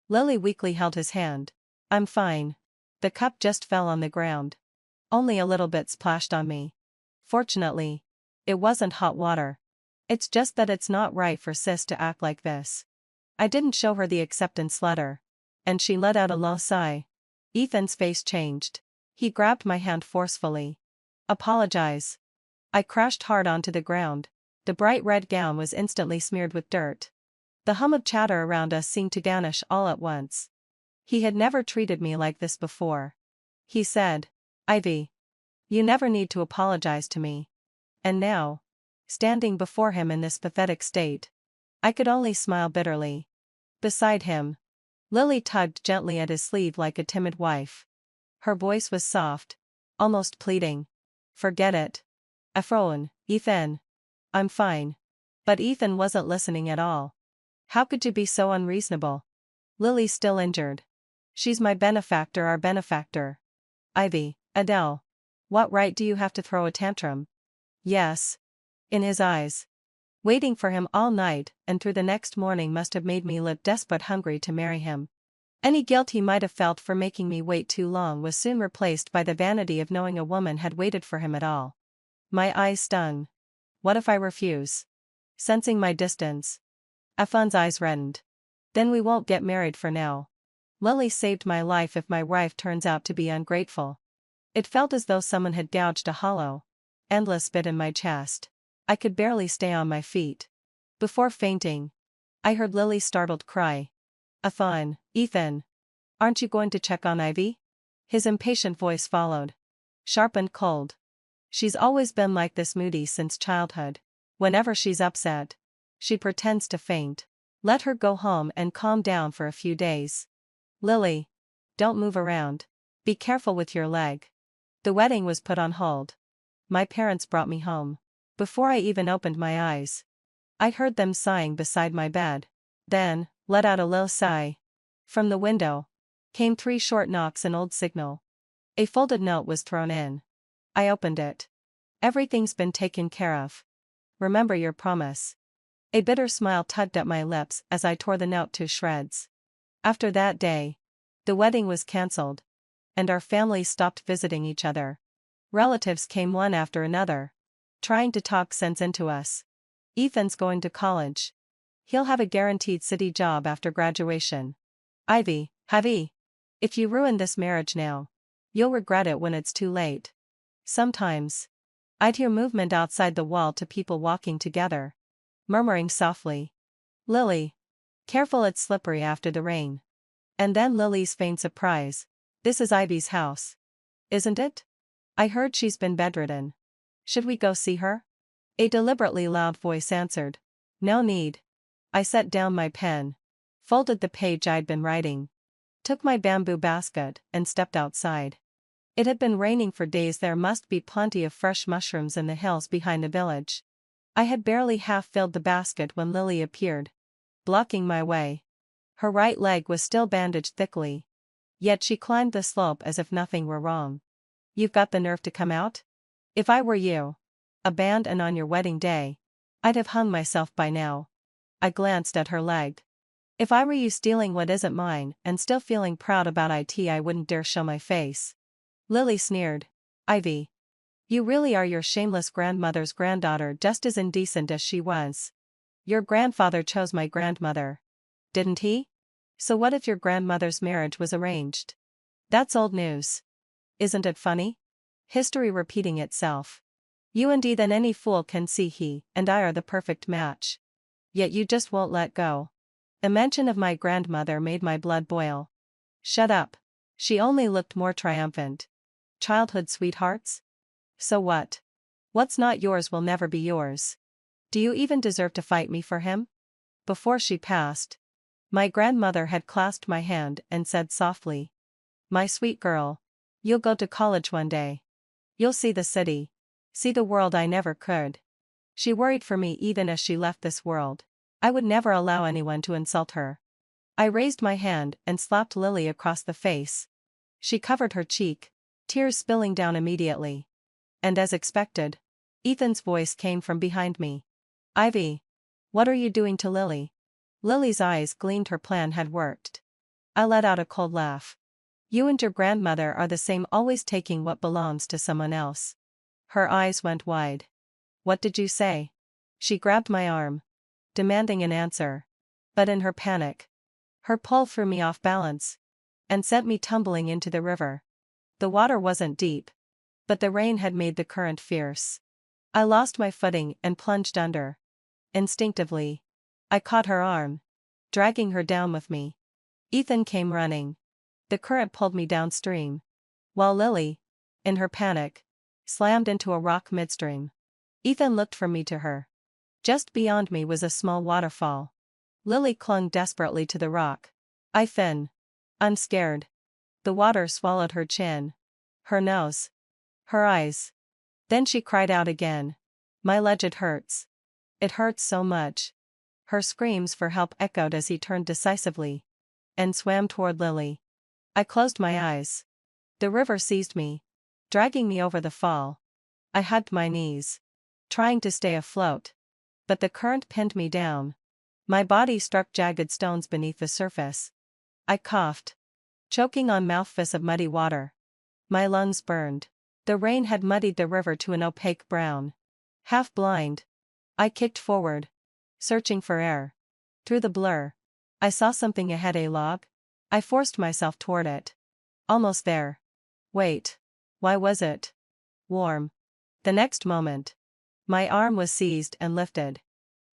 Lily weakly held his hand. I'm fine. The cup just fell on the ground. Only a little bit splashed on me. Fortunately, it wasn't hot water. It's just that it's not right for sis to act like this. I didn't show her the acceptance letter. And she let out a low sigh. Ethan's face changed. He grabbed my hand forcefully. Apologize. I crashed hard onto the ground. The bright red gown was instantly smeared with dirt. The hum of chatter around us seemed to vanish all at once. He had never treated me like this before. He said, Ivy, you never need to apologize to me. And now, standing before him in this pathetic state, I could only smile bitterly. Beside him, Lily tugged gently at his sleeve like a timid wife. Her voice was soft, almost pleading. Forget it. Afroan, Ethan. I'm fine. But Ethan wasn't listening at all. How could you be so unreasonable? Lily's still injured. She's my benefactor, our benefactor. Ivy, Adele. What right do you have to throw a tantrum? Yes. In his eyes. Waiting for him all night and through the next morning must have made me live desperate hungry to marry him. Any guilt he might have felt for making me wait too long was soon replaced by the vanity of knowing a woman had waited for him at all. My eyes stung. What if I refuse? Sensing my distance, Afon's eyes reddened. Then we won't get married for now. Lily saved my life if my wife turns out to be ungrateful. It felt as though someone had gouged a hollow, endless bit in my chest. I could barely stay on my feet. Before fainting, I heard Lily's startled cry. Afon, Ethan. Aren't you going to check on Ivy? His impatient voice followed. Sharp and cold. She's always been like this, moody since childhood. Whenever she's upset, she pretends to faint. Let her go home and calm down for a few days. Lily. Don't move around. Be careful with your leg. The wedding was put on hold. My parents brought me home. Before I even opened my eyes, I heard them sighing beside my bed. Then, let out a low sigh. From the window came 3 short knocks, an old signal. A folded note was thrown in. I opened it. Everything's been taken care of. Remember your promise. A bitter smile tugged at my lips as I tore the note to shreds. After that day, the wedding was cancelled, and our families stopped visiting each other. Relatives came one after another, trying to talk sense into us. Ethan's going to college. He'll have a guaranteed city job after graduation. Ivy, if you ruin this marriage now, you'll regret it when it's too late. Sometimes, I'd hear movement outside the wall, to people walking together, murmuring softly. Lily. Careful, it's slippery after the rain. And then Lily's feigned surprise. This is Ivy's house. Isn't it? I heard she's been bedridden. Should we go see her? A deliberately loud voice answered. No need. I set down my pen, folded the page I'd been writing, took my bamboo basket, and stepped outside. It had been raining for days. There must be plenty of fresh mushrooms in the hills behind the village. I had barely half filled the basket when Lily appeared, blocking my way. Her right leg was still bandaged thickly, yet she climbed the slope as if nothing were wrong. You've got the nerve to come out? If I were you, a band and on your wedding day, I'd have hung myself by now. I glanced at her leg. If I were you, stealing what isn't mine and still feeling proud about it, I wouldn't dare show my face. Lily sneered. Ivy. You really are your shameless grandmother's granddaughter, just as indecent as she was. Your grandfather chose my grandmother. Didn't he? So what if your grandmother's marriage was arranged? That's old news. Isn't it funny? History repeating itself. You and then any fool can see he and I are the perfect match. Yet you just won't let go. A mention of my grandmother made my blood boil. Shut up. She only looked more triumphant. Childhood sweethearts? So what? What's not yours will never be yours. Do you even deserve to fight me for him? Before she passed, my grandmother had clasped my hand and said softly, "My sweet girl, you'll go to college one day. You'll see the city. See the world I never could." She worried for me even as she left this world. I would never allow anyone to insult her. I raised my hand and slapped Lily across the face. She covered her cheek, tears spilling down immediately. And as expected, Ethan's voice came from behind me. "Ivy, what are you doing to Lily?" Lily's eyes gleamed. Her plan had worked. I let out a cold laugh. "You and your grandmother are the same, always taking what belongs to someone else." Her eyes went wide. "What did you say?" She grabbed my arm, demanding an answer. But in her panic, her pull threw me off balance and sent me tumbling into the river. The water wasn't deep, but the rain had made the current fierce. I lost my footing and plunged under. Instinctively, I caught her arm, dragging her down with me. Ethan came running. The current pulled me downstream, while Lily, in her panic, slammed into a rock midstream. Ethan looked from me to her. Just beyond me was a small waterfall. Lily clung desperately to the rock. I fin. Unscared. The water swallowed her chin, her nose, her eyes. Then she cried out again. "My leg, it hurts. It hurts so much." Her screams for help echoed as he turned decisively and swam toward Lily. I closed my eyes. The river seized me, dragging me over the fall. I hugged my knees, trying to stay afloat. But the current pinned me down. My body struck jagged stones beneath the surface. I coughed, choking on mouthfuls of muddy water. My lungs burned. The rain had muddied the river to an opaque brown. Half blind, I kicked forward, searching for air. Through the blur, I saw something ahead, a log. I forced myself toward it. Almost there. Wait. Why was it warm? The next moment, my arm was seized and lifted.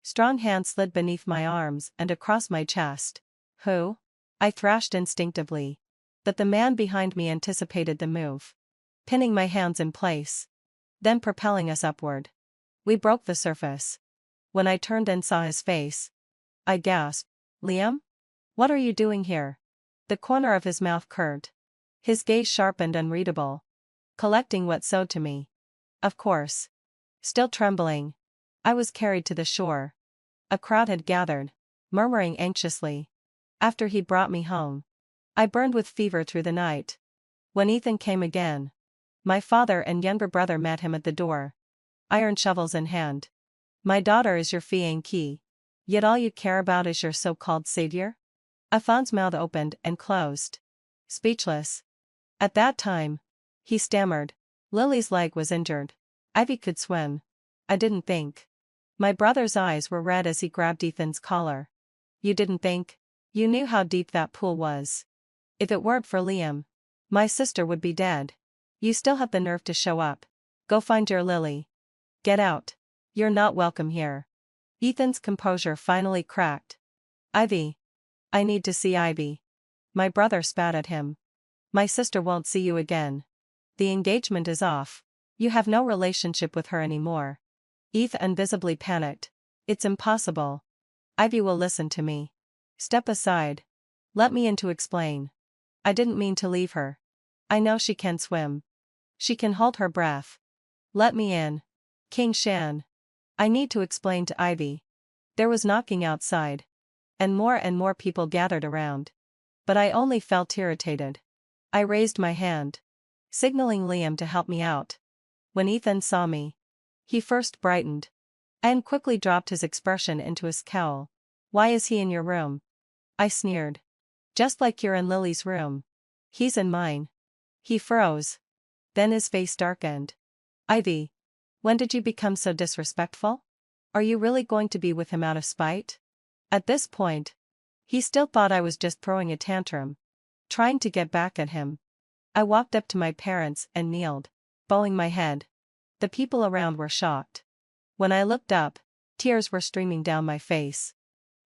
Strong hands slid beneath my arms and across my chest. "Who?" I thrashed instinctively. But the man behind me anticipated the move, pinning my hands in place, then propelling us upward. We broke the surface. When I turned and saw his face, I gasped. "Liam? What are you doing here?" The corner of his mouth curved. His gaze sharp and unreadable, collecting what sewed to me. Of course. Still trembling, I was carried to the shore. A crowd had gathered, murmuring anxiously. After he brought me home, I burned with fever through the night. When Ethan came again, my father and younger brother met him at the door, iron shovels in hand. "My daughter is your fee and key. Yet all you care about is your so-called savior?" Ethan's mouth opened and closed. Speechless. At that time, he stammered. "Lily's leg was injured. Ivy could swim. I didn't think." My brother's eyes were red as he grabbed Ethan's collar. "You didn't think? You knew how deep that pool was. If it weren't for Liam, my sister would be dead. You still have the nerve to show up. Go find your Lily. Get out. You're not welcome here." Ethan's composure finally cracked. "Ivy. I need to see Ivy." My brother spat at him. "My sister won't see you again. The engagement is off. You have no relationship with her anymore." Ethan visibly panicked. "It's impossible. Ivy will listen to me." "Step aside. Let me in to explain. I didn't mean to leave her. I know she can swim. She can hold her breath. Let me in. King Shan. I need to explain to Ivy." There was knocking outside, and more people gathered around. But I only felt irritated. I raised my hand, signaling Liam to help me out. When Ethan saw me, he first brightened, and quickly dropped his expression into a scowl. "Why is he in your room?" I sneered. "Just like you're in Lily's room. He's in mine." He froze. Then his face darkened. "Ivy, when did you become so disrespectful? Are you really going to be with him out of spite?" At this point, he still thought I was just throwing a tantrum, trying to get back at him. I walked up to my parents and kneeled, bowing my head. The people around were shocked. When I looked up, tears were streaming down my face.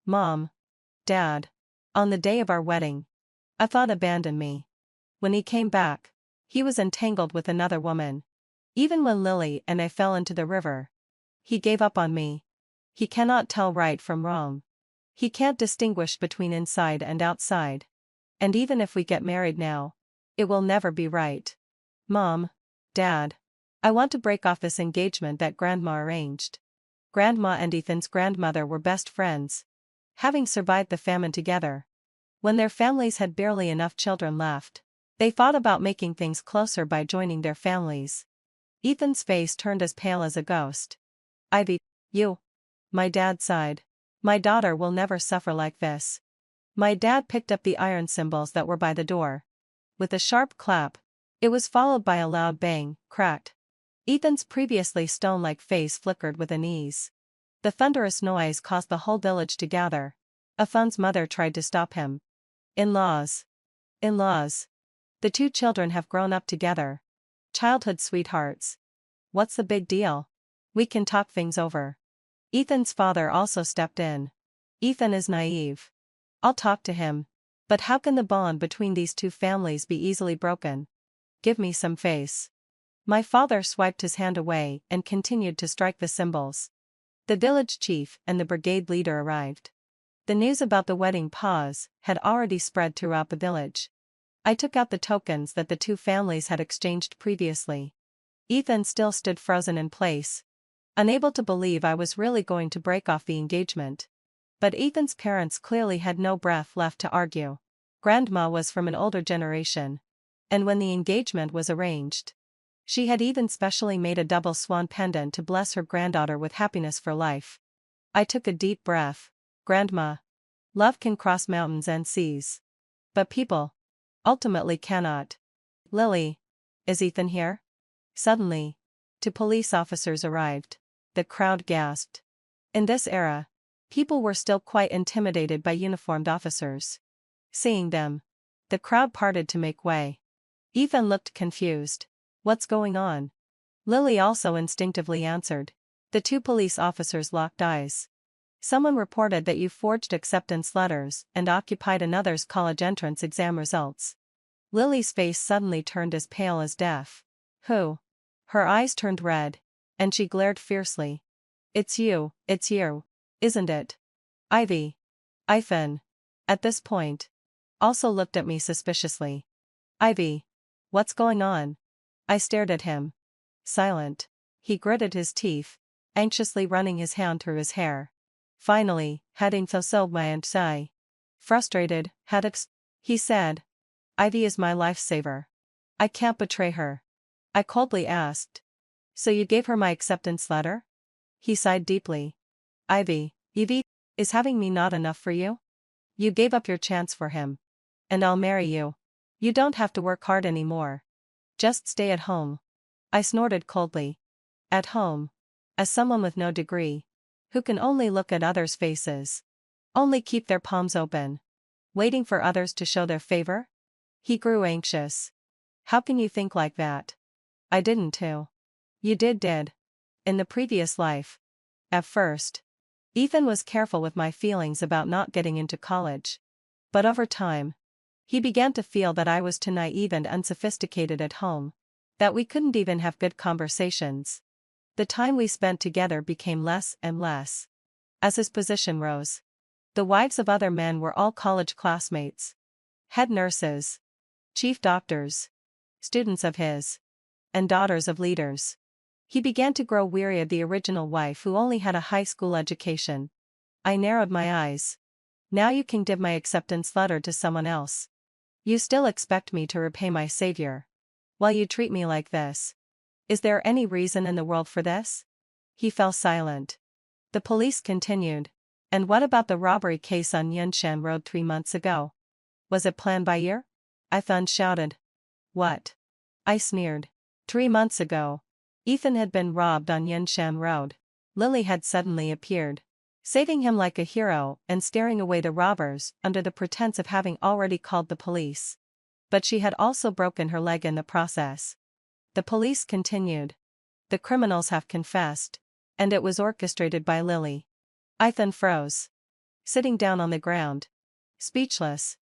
"Mom. Dad. On the day of our wedding, Ethan abandoned me. When he came back, he was entangled with another woman. Even when Lily and I fell into the river, he gave up on me. He cannot tell right from wrong. He can't distinguish between inside and outside. And even if we get married now, it will never be right. Mom. Dad. I want to break off this engagement that Grandma arranged. Grandma and Ethan's grandmother were best friends, having survived the famine together. When their families had barely enough children left, they thought about making things closer by joining their families. Ethan's face turned as pale as a ghost. Ivy, you. My dad sighed. My daughter will never suffer like this. My dad picked up the iron cymbals that were by the door. With a sharp clap, it was followed by a loud bang, cracked. Ethan's previously stone-like face flickered with unease. The thunderous noise caused the whole village to gather. Ethan's mother tried to stop him. In-laws. In-laws. The two children have grown up together. Childhood sweethearts. What's the big deal? We can talk things over. Ethan's father also stepped in. Ethan is naive. I'll talk to him. But how can the bond between these two families be easily broken? Give me some face. My father swiped his hand away and continued to strike the cymbals. The village chief and the brigade leader arrived. The news about the wedding pause had already spread throughout the village. I took out the tokens that the two families had exchanged previously. Ethan still stood frozen in place, unable to believe I was really going to break off the engagement. But Ethan's parents clearly had no breath left to argue. Grandma was from an older generation, and when the engagement was arranged, she had even specially made a double swan pendant to bless her granddaughter with happiness for life. I took a deep breath. Grandma. Love can cross mountains and seas. But people ultimately cannot. Lily. Is Ethan here? Suddenly, two police officers arrived. The crowd gasped. In this era, people were still quite intimidated by uniformed officers. Seeing them, the crowd parted to make way. Ethan looked confused. What's going on? Lily also instinctively answered. The two police officers locked eyes. Someone reported that you forged acceptance letters and occupied another's college entrance exam results. Lily's face suddenly turned as pale as death. Who? Her eyes turned red, and she glared fiercely. It's you, isn't it? Ivy. Ethan. At this point, also looked at me suspiciously. Ivy. What's going on? I stared at him. Silent. He gritted his teeth, anxiously running his hand through his hair. Finally, heading so and sigh. Frustrated, he said. Ivy is my lifesaver. I can't betray her. I coldly asked. So you gave her my acceptance letter? He sighed deeply. Ivy, is having me not enough for you? You gave up your chance for him. And I'll marry you. You don't have to work hard anymore. Just stay at home. I snorted coldly. At home. As someone with no degree, who can only look at others' faces, only keep their palms open, waiting for others to show their favor? He grew anxious. How can you think like that? I didn't too. You did. In the previous life. At first, Ethan was careful with my feelings about not getting into college. But over time, he began to feel that I was too naive and unsophisticated at home, that we couldn't even have good conversations. The time we spent together became less and less. As his position rose, the wives of other men were all college classmates, head nurses, chief doctors, students of his, and daughters of leaders. He began to grow weary of the original wife who only had a high school education. I narrowed my eyes. Now you can give my acceptance letter to someone else. You still expect me to repay my savior, while you treat me like this. Is there any reason in the world for this? He fell silent. The police continued. And what about the robbery case on Yunshan Road 3 months ago? Was it planned by you? Ethan shouted. What? I sneered. 3 months ago, Ethan had been robbed on Yunshan Road. Lily had suddenly appeared, saving him like a hero and scaring away the robbers under the pretense of having already called the police. But she had also broken her leg in the process. The police continued. The criminals have confessed, and it was orchestrated by Lily. Ethan froze, sitting down on the ground, speechless.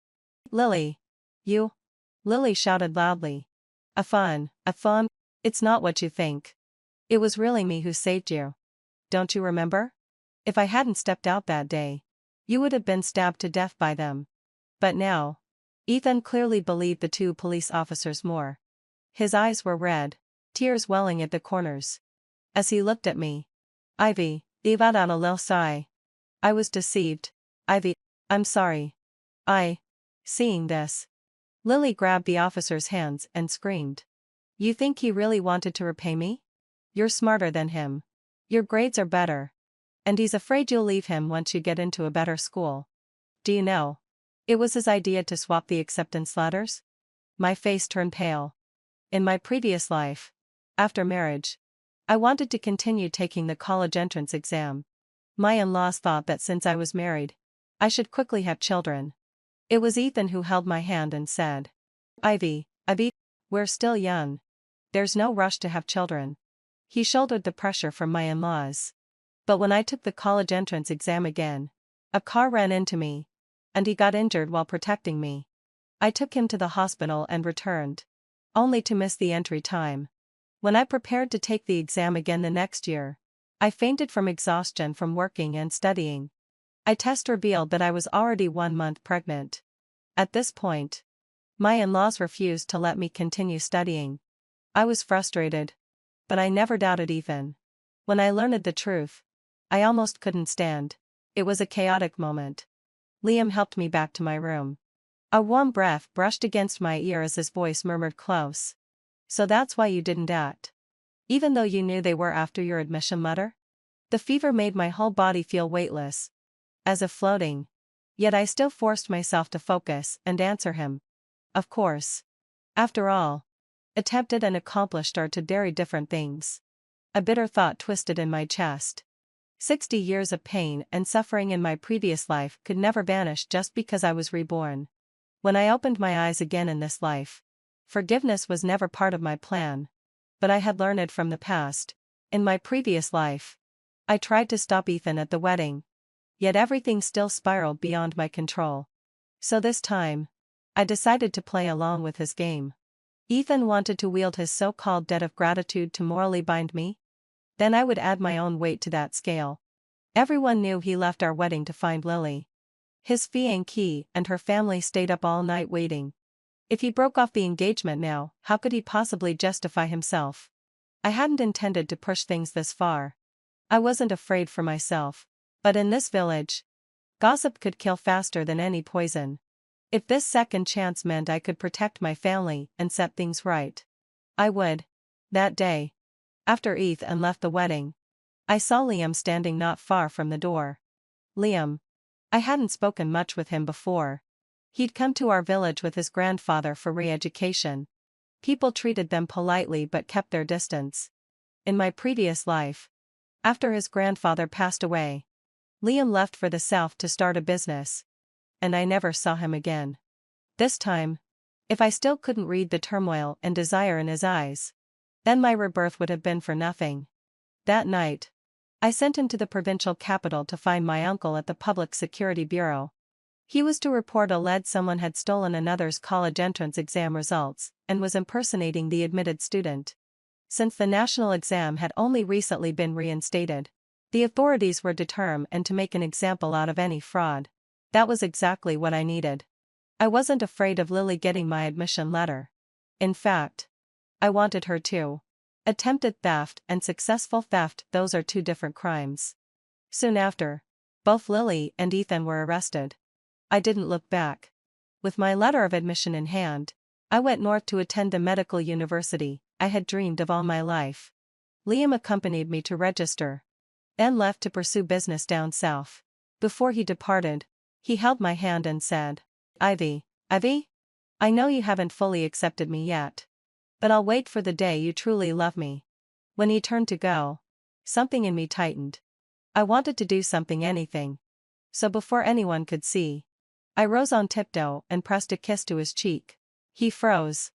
Lily. You? Lily shouted loudly. Ethan, it's not what you think. It was really me who saved you. Don't you remember? If I hadn't stepped out that day, You would have been stabbed to death by them. But now. Ethan clearly believed the two police officers more. His eyes were red, tears welling at the corners. As he looked at me. Ivy, he let out a little sigh. I was deceived. Ivy, I'm sorry. Seeing this. Lily grabbed the officer's hands and screamed. You think he really wanted to repay me? You're smarter than him. Your grades are better. And he's afraid you'll leave him once you get into a better school. Do you know? It was his idea to swap the acceptance letters? My face turned pale. In my previous life, after marriage, I wanted to continue taking the college entrance exam. My in-laws thought that since I was married, I should quickly have children. It was Ethan who held my hand and said, Ivy, we're still young. There's no rush to have children. He shouldered the pressure from my in-laws. But when I took the college entrance exam again, a car ran into me, and he got injured while protecting me. I took him to the hospital and returned, only to miss the entry time. When I prepared to take the exam again the next year, I fainted from exhaustion from working and studying. A test revealed that I was already 1 month pregnant. At this point, my in-laws refused to let me continue studying. I was frustrated. But I never doubted Ethan. When I learned the truth, I almost couldn't stand. It was a chaotic moment. Liam helped me back to my room. A warm breath brushed against my ear as his voice murmured close. So that's why you didn't act. Even though you knew they were after your admission letter? The fever made my whole body feel weightless, as if floating. Yet I still forced myself to focus and answer him. Of course. After all, attempted and accomplished are two very different things. A bitter thought twisted in my chest. 60 years of pain and suffering in my previous life could never vanish just because I was reborn. When I opened my eyes again in this life, forgiveness was never part of my plan. But I had learned it from the past. In my previous life, I tried to stop Ethan at the wedding. Yet everything still spiraled beyond my control. So this time, I decided to play along with his game. Ethan wanted to wield his so-called debt of gratitude to morally bind me? Then I would add my own weight to that scale. Everyone knew he left our wedding to find Lily. His fiancée and her family stayed up all night waiting. If he broke off the engagement now, how could he possibly justify himself? I hadn't intended to push things this far. I wasn't afraid for myself. But in this village, gossip could kill faster than any poison. If this second chance meant I could protect my family and set things right, I would. That day, after Ethan left the wedding, I saw Liam standing not far from the door. Liam. I hadn't spoken much with him before. He'd come to our village with his grandfather for re-education. People treated them politely but kept their distance. In my previous life, after his grandfather passed away, Liam left for the south to start a business. And I never saw him again. This time, if I still couldn't read the turmoil and desire in his eyes, then my rebirth would have been for nothing. That night, I sent him to the provincial capital to find my uncle at the Public Security Bureau. He was to report alleged someone had stolen another's college entrance exam results and was impersonating the admitted student. Since the national exam had only recently been reinstated, the authorities were determined to make an example out of any fraud. That was exactly what I needed. I wasn't afraid of Lily getting my admission letter. In fact, I wanted her to. Attempted theft and successful theft, those are two different crimes. Soon after, both Lily and Ethan were arrested. I didn't look back. With my letter of admission in hand, I went north to attend the medical university I had dreamed of all my life. Liam accompanied me to register, then left to pursue business down south. Before he departed, he held my hand and said, Ivy, I know you haven't fully accepted me yet. But I'll wait for the day you truly love me. When he turned to go, something in me tightened. I wanted to do something, anything. So before anyone could see, I rose on tiptoe and pressed a kiss to his cheek. He froze,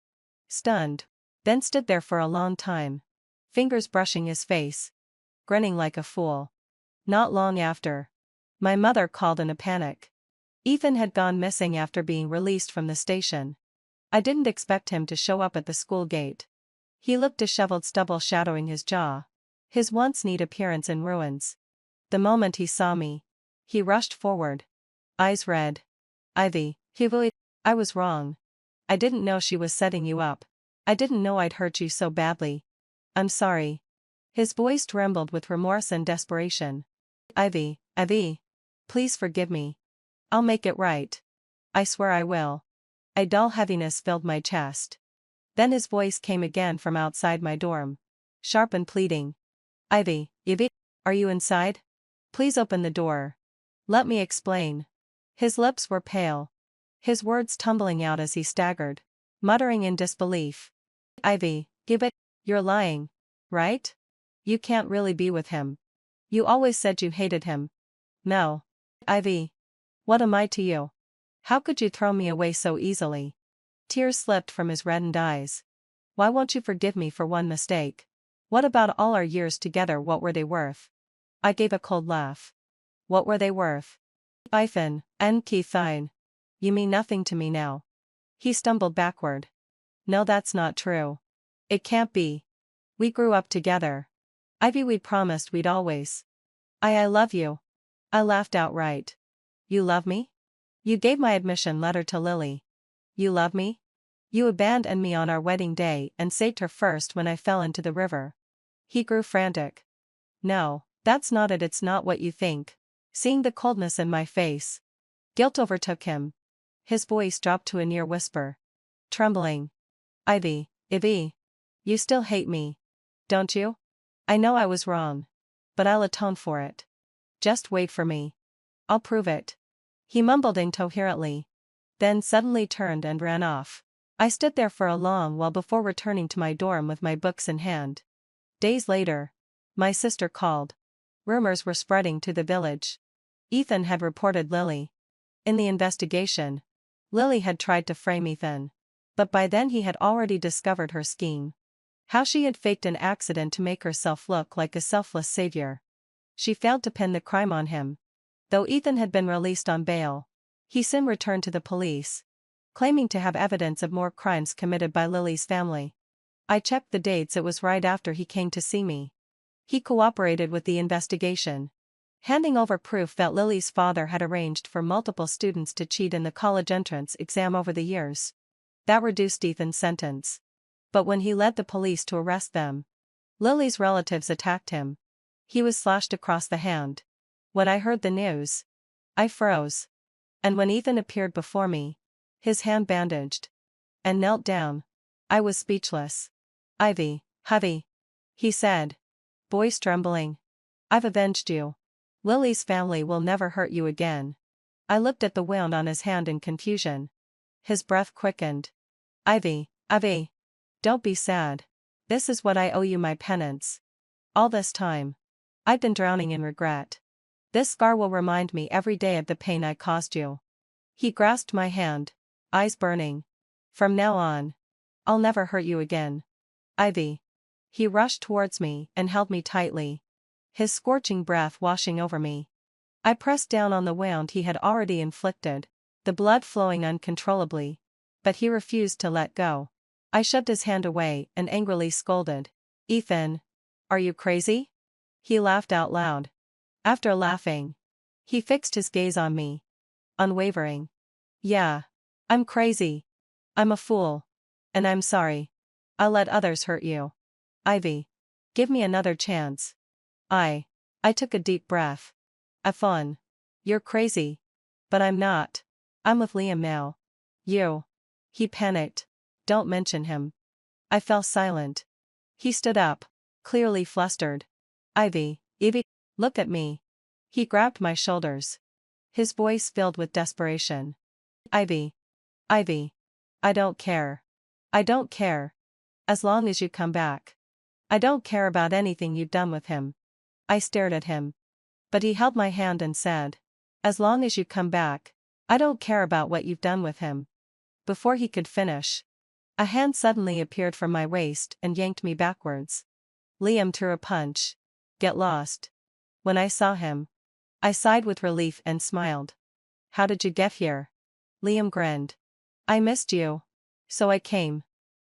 stunned, then stood there for a long time, fingers brushing his face, grinning like a fool. Not long after, my mother called in a panic. Ethan had gone missing after being released from the station. I didn't expect him to show up at the school gate. He looked disheveled, stubble shadowing his jaw, his once neat appearance in ruins. The moment he saw me, he rushed forward, eyes red. Ivy, I was wrong. I didn't know she was setting you up. I didn't know I'd hurt you so badly. I'm sorry. His voice trembled with remorse and desperation. Ivy, please forgive me. I'll make it right. I swear I will. A dull heaviness filled my chest. Then his voice came again from outside my dorm. Sharp and pleading. Ivy, are you inside? Please open the door. Let me explain. His lips were pale. His words tumbling out as he staggered, muttering in disbelief. Ivy, you're lying. Right? You can't really be with him. You always said you hated him. No. Ivy. What am I to you? How could you throw me away so easily? Tears slipped from his reddened eyes. Why won't you forgive me for one mistake? What about all our years together, what were they worth? I gave a cold laugh. What were they worth? Ivan, and Keithine. You mean nothing to me now. He stumbled backward. No, that's not true. It can't be. We grew up together. Ivy, we promised we'd always. I love you. I laughed outright. You love me? You gave my admission letter to Lily. You love me? You abandoned me on our wedding day and saved her first when I fell into the river. He grew frantic. No, that's not it, it's not what you think. Seeing the coldness in my face, guilt overtook him. His voice dropped to a near whisper. Trembling. Ivy, you still hate me. Don't you? I know I was wrong. But I'll atone for it. Just wait for me. I'll prove it. He mumbled incoherently. Then suddenly turned and ran off. I stood there for a long while before returning to my dorm with my books in hand. Days later, my sister called. Rumors were spreading to the village. Ethan had reported Lily. In the investigation, Lily had tried to frame Ethan. But by then he had already discovered her scheme. How she had faked an accident to make herself look like a selfless savior. She failed to pin the crime on him. Though Ethan had been released on bail, he soon returned to the police, claiming to have evidence of more crimes committed by Lily's family. I checked the dates, it was right after he came to see me. He cooperated with the investigation, handing over proof that Lily's father had arranged for multiple students to cheat in the college entrance exam over the years. That reduced Ethan's sentence. But when he led the police to arrest them, Lily's relatives attacked him. He was slashed across the hand. When I heard the news, I froze. And when Ethan appeared before me, his hand bandaged, and knelt down, I was speechless. Ivy, he said, voice trembling. I've avenged you. Lily's family will never hurt you again. I looked at the wound on his hand in confusion. His breath quickened. Ivy, don't be sad. This is what I owe you, my penance. All this time, I've been drowning in regret. This scar will remind me every day of the pain I caused you. He grasped my hand, eyes burning. From now on, I'll never hurt you again. Ivy. He rushed towards me and held me tightly, his scorching breath washing over me. I pressed down on the wound he had already inflicted, the blood flowing uncontrollably. But he refused to let go. I shoved his hand away and angrily scolded. Ethan, are you crazy? He laughed out loud. After laughing, he fixed his gaze on me. Unwavering. Yeah. I'm crazy. I'm a fool. And I'm sorry. I'll let others hurt you. Ivy. Give me another chance. I took a deep breath. Afon. You're crazy. But I'm not. I'm with Liam now. You. He panicked. Don't mention him. I fell silent. He stood up, clearly flustered. Ivy, look at me. He grabbed my shoulders. His voice filled with desperation. Ivy. I don't care. I don't care. As long as you come back. I don't care about anything you've done with him. I stared at him. But he held my hand and said, as long as you come back, I don't care about what you've done with him. Before he could finish, a hand suddenly appeared from my waist and yanked me backwards. Liam threw a punch. Get lost. When I saw him, I sighed with relief and smiled. How did you get here? Liam grinned. I missed you. So I came.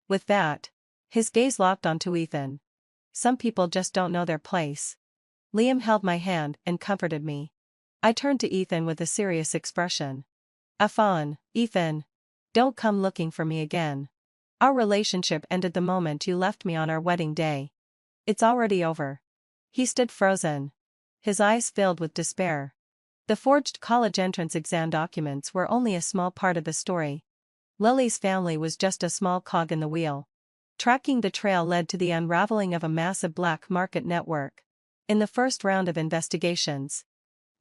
With that, his gaze locked onto Ethan. Some people just don't know their place. Liam held my hand and comforted me. I turned to Ethan with a serious expression. Afon, Ethan. Don't come looking for me again. Our relationship ended the moment you left me on our wedding day. It's already over. He stood frozen. His eyes filled with despair. The forged college entrance exam documents were only a small part of the story. Lily's family was just a small cog in the wheel. Tracking the trail led to the unraveling of a massive black market network. In the first round of investigations,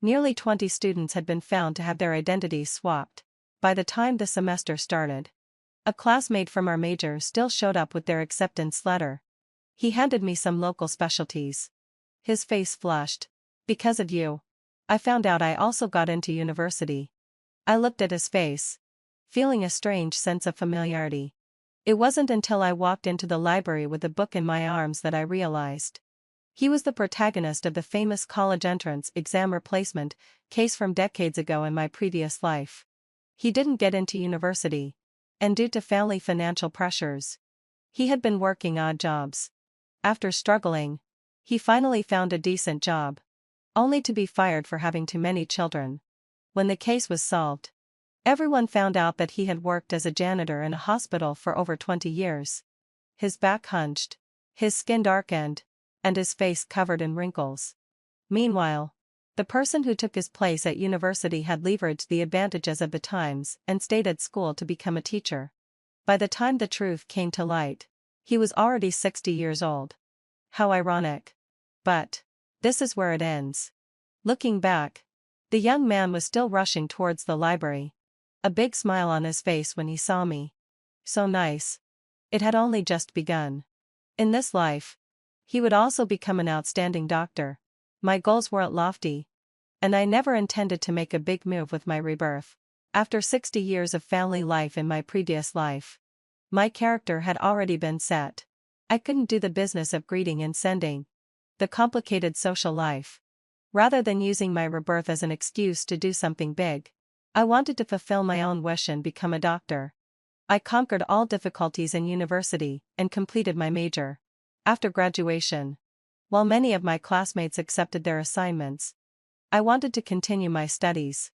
nearly 20 students had been found to have their identities swapped. By the time the semester started, a classmate from our major still showed up with their acceptance letter. He handed me some local specialties. His face flushed. Because of you, I found out I also got into university. I looked at his face, feeling a strange sense of familiarity. It wasn't until I walked into the library with the book in my arms that I realized. He was the protagonist of the famous college entrance exam replacement case from decades ago in my previous life. He didn't get into university, and due to family financial pressures, he had been working odd jobs. After struggling, he finally found a decent job, only to be fired for having too many children. When the case was solved, everyone found out that he had worked as a janitor in a hospital for over 20 years. His back hunched, his skin darkened, and his face covered in wrinkles. Meanwhile, the person who took his place at university had leveraged the advantages of the times and stayed at school to become a teacher. By the time the truth came to light, he was already 60 years old. How ironic. But this is where it ends. Looking back, the young man was still rushing towards the library, a big smile on his face when he saw me. So nice. It had only just begun. In this life, he would also become an outstanding doctor. My goals weren't lofty, and I never intended to make a big move with my rebirth. After 60 years of family life in my previous life, my character had already been set. I couldn't do the business of greeting and sending, the complicated social life. Rather than using my rebirth as an excuse to do something big, I wanted to fulfill my own wish and become a doctor. I conquered all difficulties in university and completed my major. After graduation, while many of my classmates accepted their assignments, I wanted to continue my studies.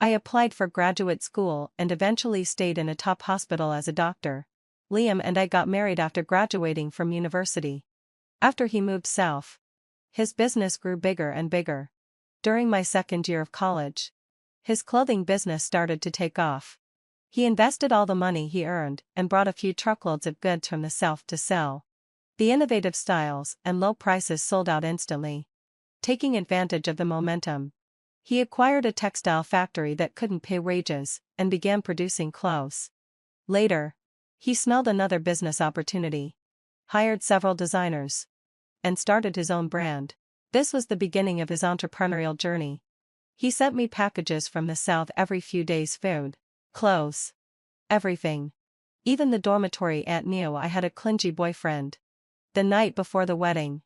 I applied for graduate school and eventually stayed in a top hospital as a doctor. Liam and I got married after graduating from university. After he moved south, his business grew bigger and bigger. During my second year of college, his clothing business started to take off. He invested all the money he earned and brought a few truckloads of goods from the south to sell. The innovative styles and low prices sold out instantly. Taking advantage of the momentum, he acquired a textile factory that couldn't pay wages and began producing clothes. Later, he smelled another business opportunity, hired several designers, and started his own brand. This was the beginning of his entrepreneurial journey. He sent me packages from the south every few days: food, clothes, everything. Even the dormitory aunt knew I had a clingy boyfriend. The night before the wedding,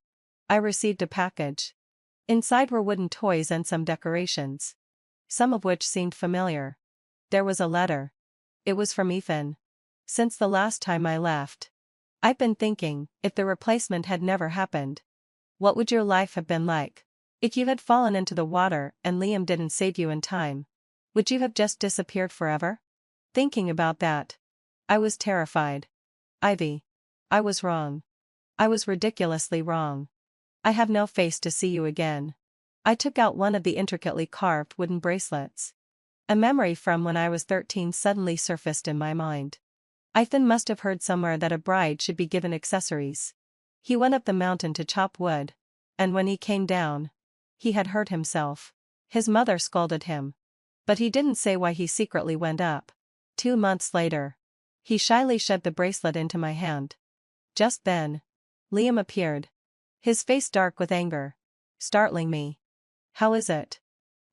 I received a package. Inside were wooden toys and some decorations, some of which seemed familiar. There was a letter. It was from Ethan. Since the last time I left, I've been thinking, if the replacement had never happened, what would your life have been like? If you had fallen into the water and Liam didn't save you in time, would you have just disappeared forever? Thinking about that, I was terrified. Ivy. I was wrong. I was ridiculously wrong. I have no face to see you again. I took out one of the intricately carved wooden bracelets. A memory from when I was 13 suddenly surfaced in my mind. Ethan must have heard somewhere that a bride should be given accessories. He went up the mountain to chop wood, and when he came down, he had hurt himself. His mother scolded him, but he didn't say why he secretly went up. 2 months later, he shyly shoved the bracelet into my hand. Just then, Liam appeared, his face dark with anger, startling me. How is it?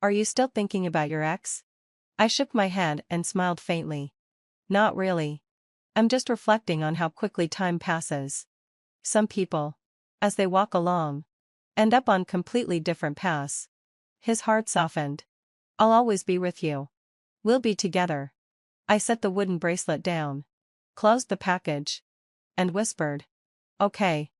Are you still thinking about your ex? I shook my head and smiled faintly. Not really. I'm just reflecting on how quickly time passes. Some people, as they walk along, end up on completely different paths. His heart softened. I'll always be with you. We'll be together. I set the wooden bracelet down, closed the package, and whispered, Okay.